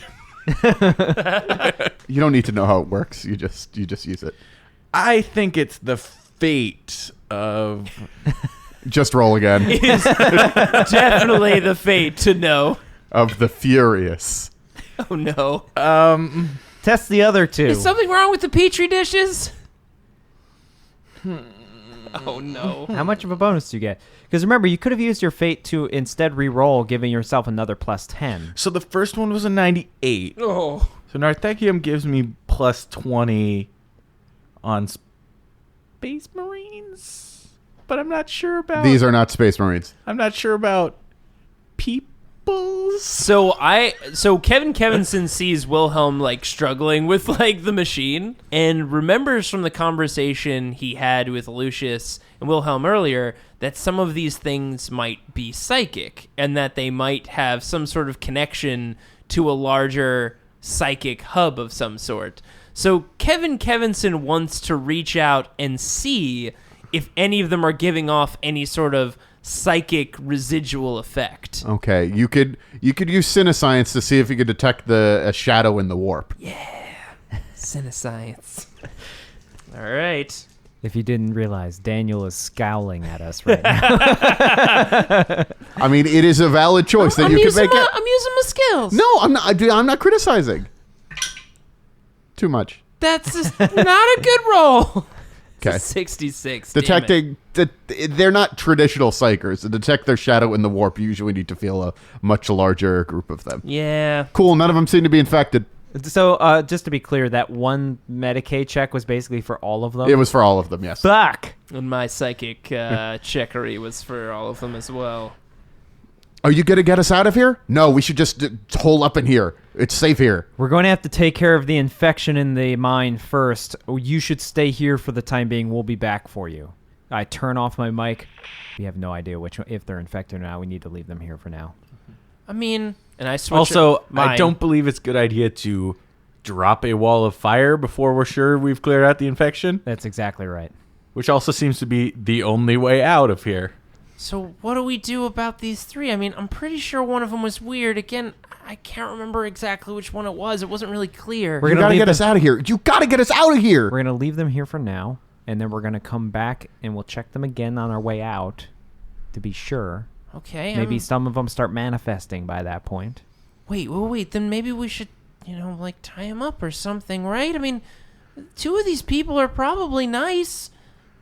You don't need to know how it works. You just use it. I think it's the fate of... Just roll again. It is definitely the fate to know. Of the furious. Oh no! Test the other two. Is something wrong with the Petri dishes? Oh no! How much of a bonus do you get? Because remember, you could have used your fate to instead re-roll, giving yourself another plus 10. So the first one was a 98. Oh, So Narthekium gives me plus 20 on Space Marines, but I'm not sure about... These are not Space Marines. I'm not sure about peoples. so Kevin Kevinson sees Wilhelm like struggling with like the machine and remembers from the conversation he had with Lucius and Wilhelm earlier that some of these things might be psychic and that they might have some sort of connection to a larger psychic hub of some sort. So Kevin Kevinson wants to reach out and see if any of them are giving off any sort of psychic residual effect. Okay, you could use Cinescience to see if you could detect a shadow in the warp. Cinescience. All right. If you didn't realize, Daniel is scowling at us right now. I mean, it is a valid choice that I'm you could using make. I'm using my skills. No, I'm not. I'm not criticizing. Too much. That's just not a good roll. Okay. 66. damn it. Detecting. They're not traditional psychers. To detect their shadow in the warp, you usually need to feel a much larger group of them. Yeah. Cool. None of them seem to be infected. So, just to be clear, that one Medicaid check was basically for all of them? It was for all of them. Yes. Fuck! And my psychic checkery was for all of them as well. Are you gonna get us out of here? No, we should just hole up in here. It's safe here. We're going to have to take care of the infection in the mine first. You should stay here for the time being. We'll be back for you. I turn off my mic. We have no idea if they're infected or not. We need to leave them here for now. I mean, and I switch Also, it- mine. I don't believe it's a good idea to drop a wall of fire before we're sure we've cleared out the infection, That's exactly right. which also seems to be the only way out of here. So what do we do about these three? I mean, I'm pretty sure one of them was weird. Again, I can't remember exactly which one it was. It wasn't really clear. We're You gonna gotta leave get us out of here. You gotta get us out of here. We're going to leave them here for now, and then we're going to come back and we'll check them again on our way out to be sure. Okay. Maybe some of them start manifesting by that point. Wait. Then maybe we should, like tie him up or something, right? I mean, two of these people are probably nice.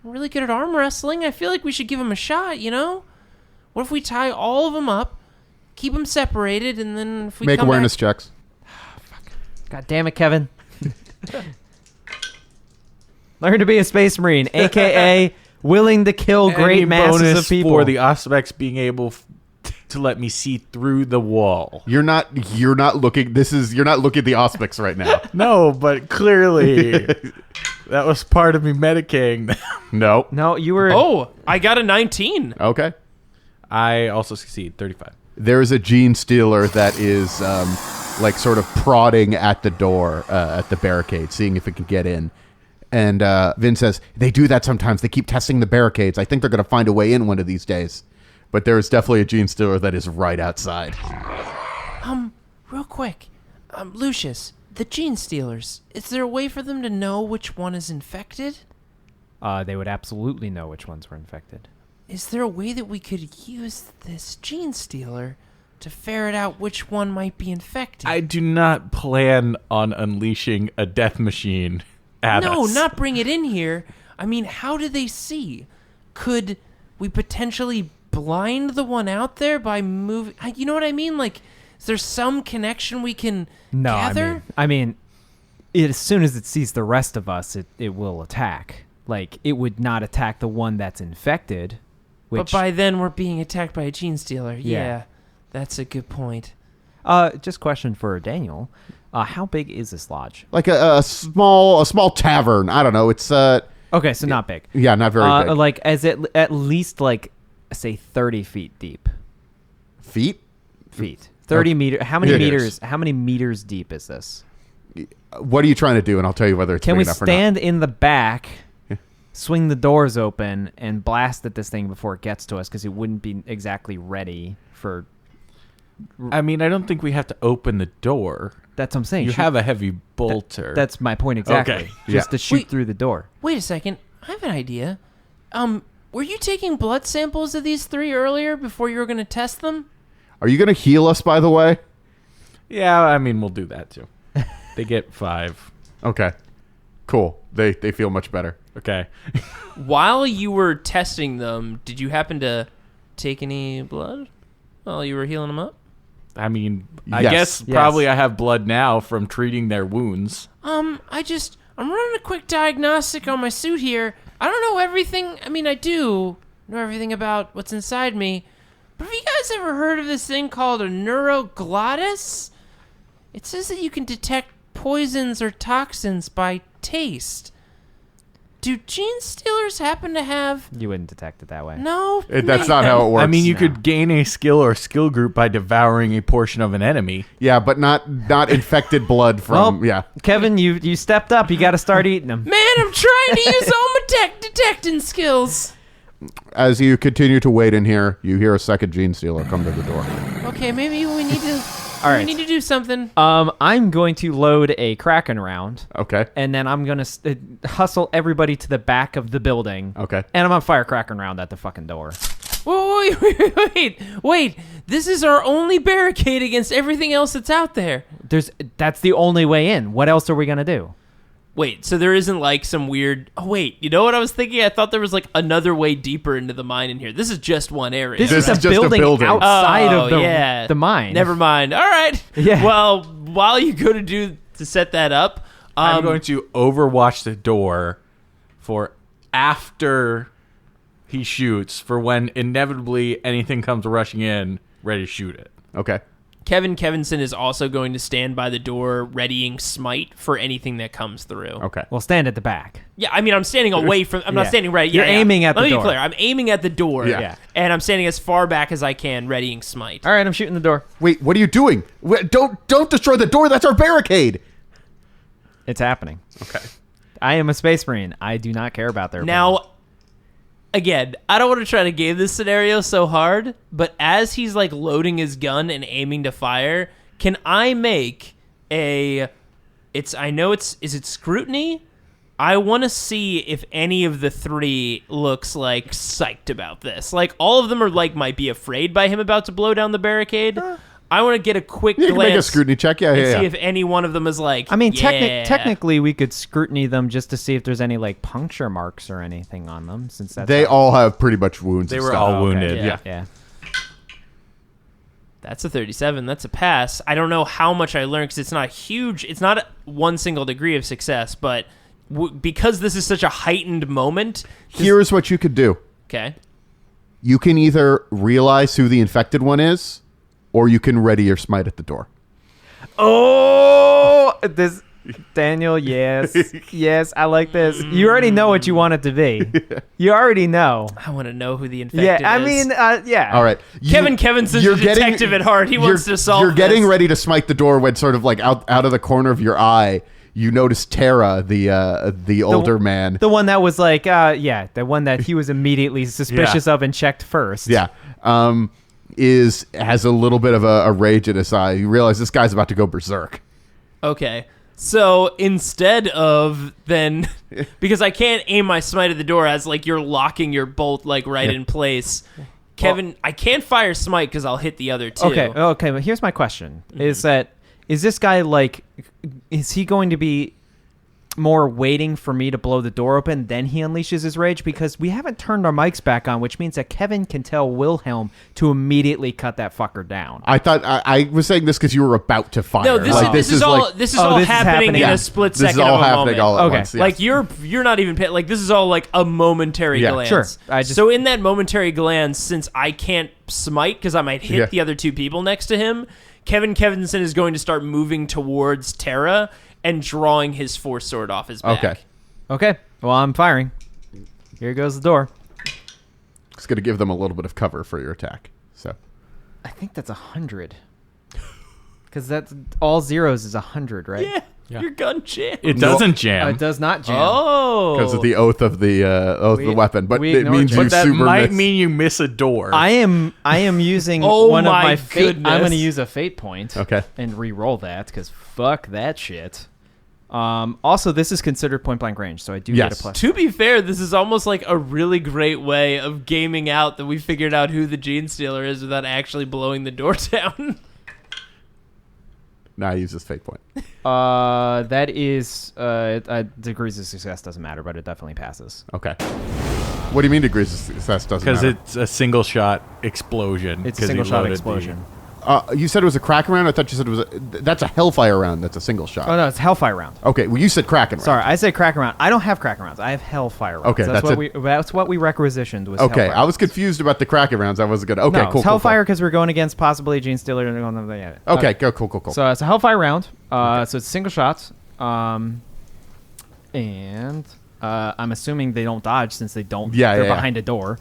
Really good at arm wrestling. I feel like we should give them a shot, What if we tie all of them up, keep them separated, and then if we Make come awareness back... checks. God damn it, Kevin. Learn to be a space marine, a.k.a. willing to kill great Any masses bonus of people. for the Auspex being able to let me see through the wall. You're not looking. You're not looking at the Auspex right now. No, but clearly that was part of me medicating them. No. No, you were... Oh, I got a 19. Okay. I also succeed, 35. There's a gene stealer that is sort of prodding at the door, at the barricade, seeing if it can get in. And Vin says, they do that sometimes. They keep testing the barricades. I think they're going to find a way in one of these days. But there's definitely a gene stealer that is right outside. Real quick. Lucius, the gene stealers, is there a way for them to know which one is infected? They would absolutely know which ones were infected. Is there a way that we could use this gene stealer to ferret out which one might be infected? I do not plan on unleashing a death machine at us. No, not bring it in here. I mean, how do they see? Could we potentially blind the one out there by moving? You know what I mean? Like, Is there some connection we can No, gather? I mean, as soon as it sees the rest of us, it will attack. Like, it would not attack the one that's infected. Which, But by then we're being attacked by a gene stealer. Yeah. Yeah, that's a good point. just question for Daniel. How big is this lodge? Like a small tavern. I don't know. It's Okay, so not big. yeah, not very big. Like, is it at least, like, say 30 feet deep? Feet? 30 meter. How many It meters? is. How many meters deep is this? What are you trying to do? And I'll tell you whether it's Can big we enough stand in the back, swing the doors open, and blast at this thing before it gets to us? Because it wouldn't be exactly ready for. I mean, I don't think we have to open the door. That's what I'm saying. You Shoot- have a heavy bolter. That's my point exactly. Okay. Just Yeah. to shoot Wait. through the door. Wait a second. I have an idea. Were you taking blood samples of these 3 earlier before you were going to test them? Are you going to heal us, by the way? Yeah, I mean, we'll do that too. They get 5. Okay. Cool. They feel much better. Okay. While you were testing them, did you happen to take any blood while you were healing them up? I mean, I Yes. guess Yes. probably I have blood now from treating their wounds. I'm running a quick diagnostic on my suit here. I don't know everything. I mean, I do know everything about what's inside me. But have you guys ever heard of this thing called a neuroglottis? It says that you can detect poisons or toxins by taste. Do gene stealers happen to have... You wouldn't detect it that way. No? That's not how it works. I mean, you could gain a skill or skill group by devouring a portion of an enemy. Yeah, but not infected blood from. Well, Yeah. Kevin, you stepped up. You got to start eating them. Man, I'm trying to use all my detecting skills. As you continue to wait in here, you hear a second gene stealer come to the door. Okay, maybe we need to... All right. We need to do something. I'm going to load a Kraken round, Okay. and then I'm going to hustle everybody to the back of the building. Okay. And I'm going to fire Kraken round at the fucking door. Wait. This is our only barricade against everything else that's out there. That's the only way in. What else are we going to do? Wait, so there isn't like some weird... Oh, wait, you know what I was thinking? I thought there was like another way deeper into the mine in here. This is just one area. This This is is a just a building, building. outside Oh, of the, yeah. the mine. Never mind. All right. Yeah. Well, while you go to set that up... I'm going to overwatch the door for after he shoots, for when inevitably anything comes rushing in, ready to shoot it. Okay. Kevin Kevinson is also going to stand by the door readying smite for anything that comes through. Okay. Well, stand at the back. Yeah, I mean, I'm standing away from... I'm not Yeah. standing right... You're yeah. aiming at the Let me door. be clear. I'm aiming at the door. Yeah. And I'm standing as far back as I can, readying smite. All right, I'm shooting the door. Wait, what are you doing? Don't destroy the door. That's our barricade. It's happening. Okay. I am a space marine. I do not care about their opinion. Now, again, I don't want to try to game this scenario so hard, but as he's like loading his gun and aiming to fire, can I make is it scrutiny? I want to see if any of the 3 looks like psyched about this. Like all of them are like might be afraid by him about to blow down the barricade. I want to get a quick You can glance make a scrutiny check. Yeah, and yeah, see yeah. if any one of them is like. I mean, yeah. technically, we could scrutiny them just to see if there's any like puncture marks or anything on them, since that's They how- all have pretty much wounds. They and were stuff. all Okay, wounded. yeah. Yeah. That's a 37. That's a pass. I don't know how much I learned because it's not huge. It's not one single degree of success, but because this is such a heightened moment. Here's what you could do. Okay. You can either realize who the infected one is, or you can ready your smite at the door. Oh, this Daniel. Yes, yes, I like this. You already know what you want it to be. You already know. I want to know who the infected Yeah, I is. mean, yeah. All right. Kevin Kevinson's a detective at heart. He wants to solve You're getting this. ready to smite the door when sort of like out of the corner of your eye, you notice Tara, the older man. The one that was like, the one that he was immediately suspicious of and checked first. Yeah. Has a little bit of a rage in his eye. You realize this guy's about to go berserk. Okay. So instead of then, because I can't aim my smite at the door as like you're locking your bolt like right in place. Kevin, I can't fire smite because I'll hit the other 2. Okay. But here's my question: is this guy like? Is he going to be more waiting for me to blow the door open, then he unleashes his rage, because we haven't turned our mics back on, which means that Kevin can tell Wilhelm to immediately cut that fucker down. I thought I was saying this because you were about to fire. No, this is all happening in Yeah. a split This is second all of a happening moment. all at Okay. once. yes. Like you're not even like this is all like a momentary Yeah. glance. Sure. So in that momentary glance, since I can't smite because I might hit Yeah. the other two people next to him, Kevin Kevinson is going to start moving towards Terra and drawing his force sword off his back. Okay. Okay, well, I'm firing. Here goes the door. It's going to give them a little bit of cover for your attack. So I think that's 100. Because that's all zeros is 100, right? Yeah, your gun jammed. It doesn't jam. It does not jam. Oh, because of the oath of the weapon, but we it ignored means it. you but that super might miss. mean you miss a door. I am using Oh one of my my fate. goodness. I'm going to use a fate point. Okay. And re-roll that, because fuck that shit. Also, this is considered point blank range, so I do get Yes. a plus. to be fair, this is almost like a really great way of gaming out that we figured out who the Gene Stealer is without actually blowing the door down. Now I use this fate point. That is degrees of success doesn't matter, but it definitely passes. Okay. What do you mean degrees of success doesn't Because matter? it's a single shot explosion. It's a 'cause single you shot loaded explosion. You said it was a Kraken round? I thought you said it was that's a Hellfire round. That's a single shot. Oh no, it's Hellfire round. Okay, well, you said Kraken round. Sorry, I say Kraken round. I don't have Kraken rounds. I have Hellfire rounds. Okay, that's that's what we requisitioned was. Okay, Hellfire I was confused about the Kraken rounds. I wasn't good. Okay, no, cool. it's Hellfire because we're going against possibly Gene Stealer. Okay, go, cool. So it's a Hellfire round. So it's single shots. And I'm assuming they don't dodge since they don't. Yeah, they're yeah. behind a door.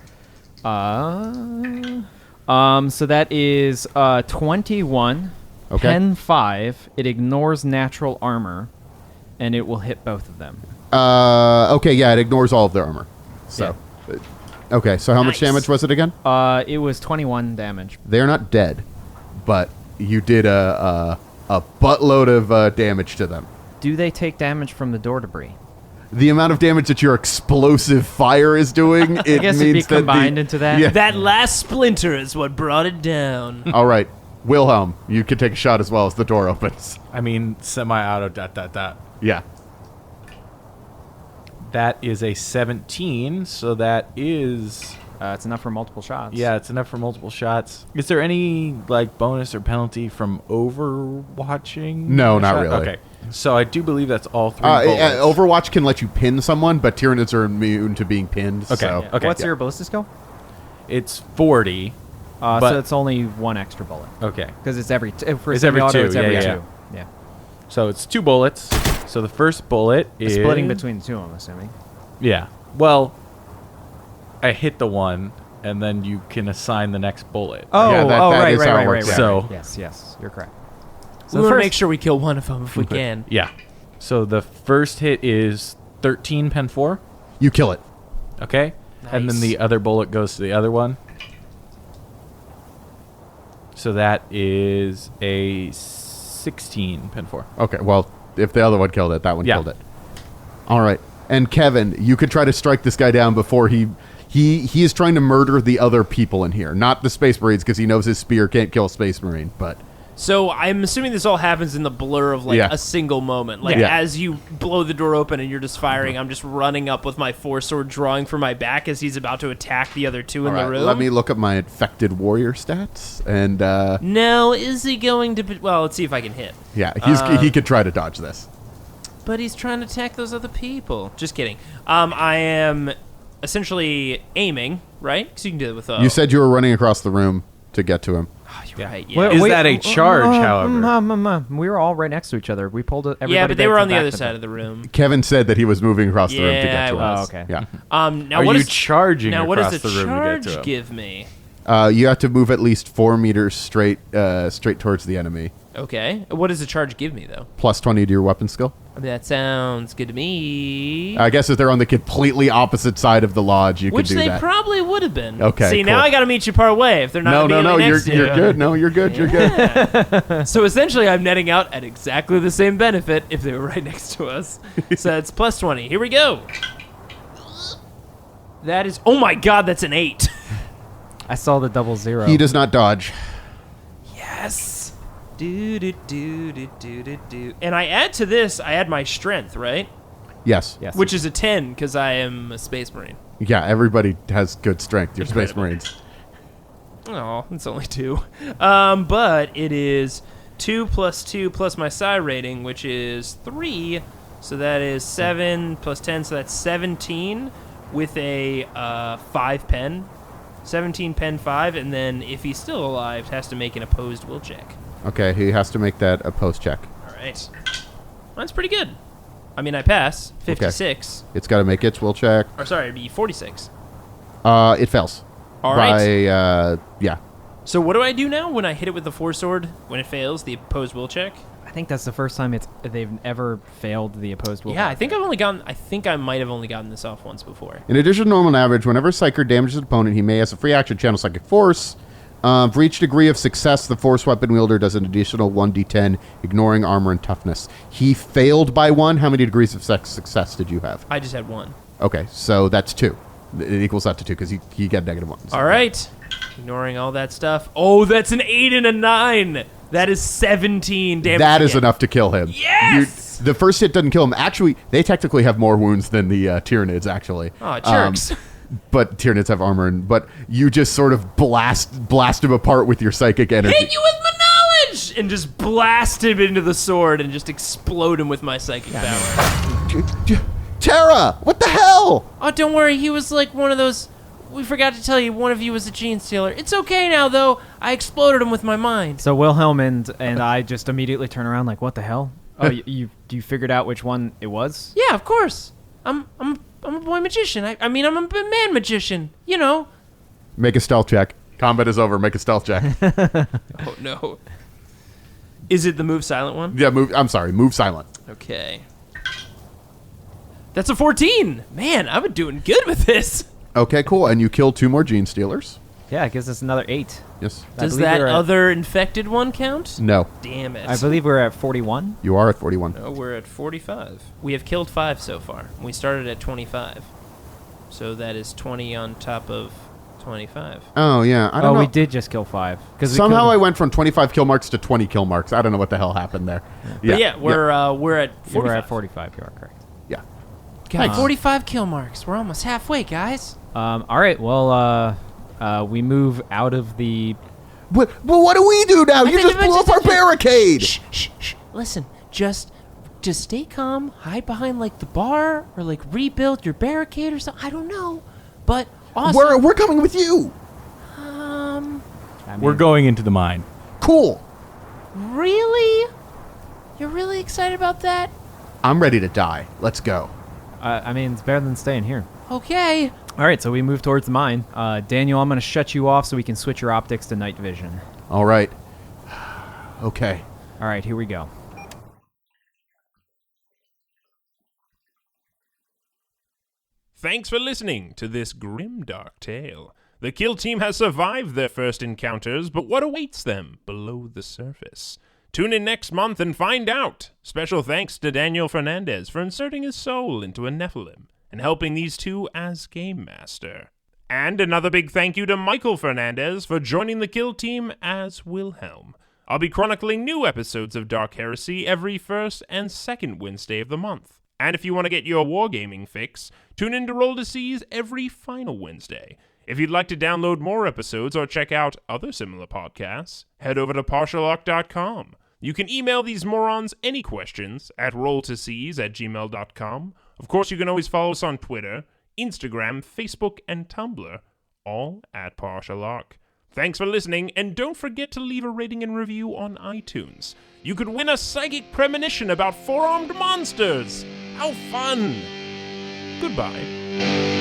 So that is 21. Okay. 10-5. It ignores natural armor, and it will hit both of them. Okay, yeah, it ignores all of their armor. So, okay, so how much Nice. damage was it again? It was 21 damage. They're not dead, but you did a buttload of damage to them. Do they take damage from the door debris? The amount of damage that your explosive fire is doing, it guess means it'd be that combined into that. Yeah. That last splinter is what brought it down. All right, Wilhelm, you can take a shot as well as the door opens. I mean, semi-auto ... Yeah. That is a 17, so that is... It's enough for multiple shots. Yeah, it's enough for multiple shots. Is there any, like, bonus or penalty from overwatching? No, a not shot? really. Okay. So I do believe that's all three bullets. Overwatch can let you pin someone, but Tyranids are immune to being pinned. Okay, So. okay. What's your ballistic skill? It's 40. So But- it's only one extra bullet. Okay. Because it's every for It's every semi-auto, two, It's yeah, every yeah, two. Yeah. So it's 2 bullets. So the first bullet It's is... splitting between the two, I'm assuming. Yeah. Well, I hit the one, and then you can assign the next bullet. Oh, Yeah, that right, is right, how it right, works. right. So- yes, you're correct. We So want to first, make sure we kill one of them if we can. Yeah. So the first hit is 13 pen 4. You kill it. Okay. And then Nice. the other bullet goes to the other one. So that is a 16 pen 4. Okay, well, if the other one killed it, that one Yeah. killed it. All right. And Kevin, you could try to strike this guy down before he is trying to murder the other people in here. Not the Space Marines, because he knows his spear can't kill a Space Marine, but... So I'm assuming this all happens in the blur of like Yeah. a single moment. Like Yeah. as you blow the door open and you're just firing, I'm just running up with my force sword, drawing for my back as he's about to attack the other two in All the right, room. let me look up my infected warrior stats, and Now, is he going to? Well, let's see if I can hit. yeah, he could try to dodge this. But he's trying to attack those other people. Just kidding. I am essentially aiming, right? Because you can do it with. You said you were running across the room to get to him. Oh, you're right. Yeah. Is that a charge, however? We were all right next to each other. We pulled everybody. Yeah, but they back were to on the back other to side back. of the room. Kevin said that he was moving across the room to Yeah, get to I us. was. okay. Yeah. Now Are what you does- charging Now, what does across the the room to charge get to him? give me? You have to move at least 4 meters straight towards the enemy. Okay. What does the charge give me, though? Plus 20 to your weapon skill. I mean, that sounds good to me. I guess if they're on the completely opposite side of the lodge, you Which could do they that. probably would have been. Okay, See, now cool. I got to meet you part way if they're not No, immediately you're next to you. good. No, you're good. You're good. So essentially, I'm netting out at exactly the same benefit if they were right next to us. So it's plus 20. Here we go. That is... Oh my god, that's an 8. I saw the 00. He does not dodge. Yes. Do. And I add to this, I add my strength, right? Yes. Yes. which is a 10 because I am a Space Marine. Yeah, everybody has good strength. You're Space Incredible. Marines. Oh, it's only 2. But it is 2 plus 2 plus my psi rating, which is 3. So that is 7 plus 10, so that's 17 with a 5 pen. 17 pen 5, and then if he's still alive, has to make an opposed will check. Okay, he has to make that opposed check. All right. That's pretty good. I mean, I pass. 56. It's got to make its will check. Or sorry, it'd be 46. It fails. All by, right. Yeah. So what do I do now when I hit it with the Force Sword? When it fails, the opposed will check? I think that's the first time they've ever failed the opposed will. Yeah, I think I might have only gotten this off once before. In addition to normal and average, whenever a Psyker damages an opponent, he may, as a free action, channel Psychic Force. For each degree of success, the Force weapon wielder does an additional 1d10, ignoring armor and toughness. He failed by 1. How many degrees of success did you have? I just had 1. Okay, so that's 2. It equals out to 2 because he got -1. All right. Ignoring all that stuff. Oh, that's an 8 and a 9. That is 17 damage. That is again. enough to kill him. Yes! The first hit doesn't kill him. Actually, they technically have more wounds than the Tyranids, actually. Oh, jerks. But Tyranids have armor, but you just sort of blast him apart with your psychic energy. Hit you with my knowledge! And just blast him into the sword and just explode him with my psychic power. Terra! What the hell? Oh, don't worry. He was like one of those... We forgot to tell you, one of you was a gene stealer. It's okay now, though. I exploded him with my mind. So Wilhelm and I just immediately turn around like, what the hell? Oh, you figured out which one it was? Yeah, of course. I'm a boy magician. I mean, I'm a man magician. You know. Make a stealth check. Combat is over. Make a stealth check. Oh, no. Is it the move silent one? Yeah, move. I'm sorry. Move silent. Okay. That's a 14. Man, I'm doing good with this. Okay, cool. And you kill 2 more gene stealers. Yeah, it gives us another 8. Yes. Does believe that we're at- other infected one count? No. Damn it. I believe we're at 41. You are at 41. No, we're at 45. We have killed 5 so far. We started at 25. So that is 20 on top of 25. Oh, yeah. I don't know. We did just kill 5. Somehow I went from 25 kill marks to 20 kill marks. I don't know what the hell happened there. But yeah, we're at 45. We're at 45. You are correct. Yeah. Got 45 kill marks. We're almost halfway, guys. All right. Well, we move out of the. But what do we do now? You just blew up our barricade. Shh, shh, shh. Listen, just stay calm, hide behind like the bar, or like rebuild your barricade or something. I don't know, but awesome. We're coming with you. I mean, We're going into the mine. Cool. Really? You're really excited about that? I'm ready to die. Let's go. I mean, it's better than staying here. Okay. All right, so we move towards the mine. Daniel, I'm going to shut you off so we can switch your optics to night vision. All right. Okay. All right, here we go. Thanks for listening to this grimdark tale. The kill team has survived their first encounters, but what awaits them below the surface? Tune in next month and find out. Special thanks to Daniel Fernandez for inserting his soul into a Nephilim and helping these two as Game Master. And another big thank you to Michael Fernandez for joining the kill team as Wilhelm. I'll be chronicling new episodes of Dark Heresy every first and second Wednesday of the month. And if you want to get your wargaming fix, tune in to Roll to Seas every final Wednesday. If you'd like to download more episodes or check out other similar podcasts, head over to partialarc.com. You can email these morons any questions at rolltoseas@gmail.com. Of course, you can always follow us on Twitter, Instagram, Facebook, and Tumblr, all at partialarc. Thanks for listening, and don't forget to leave a rating and review on iTunes. You could win a psychic premonition about four-armed monsters! How fun! Goodbye.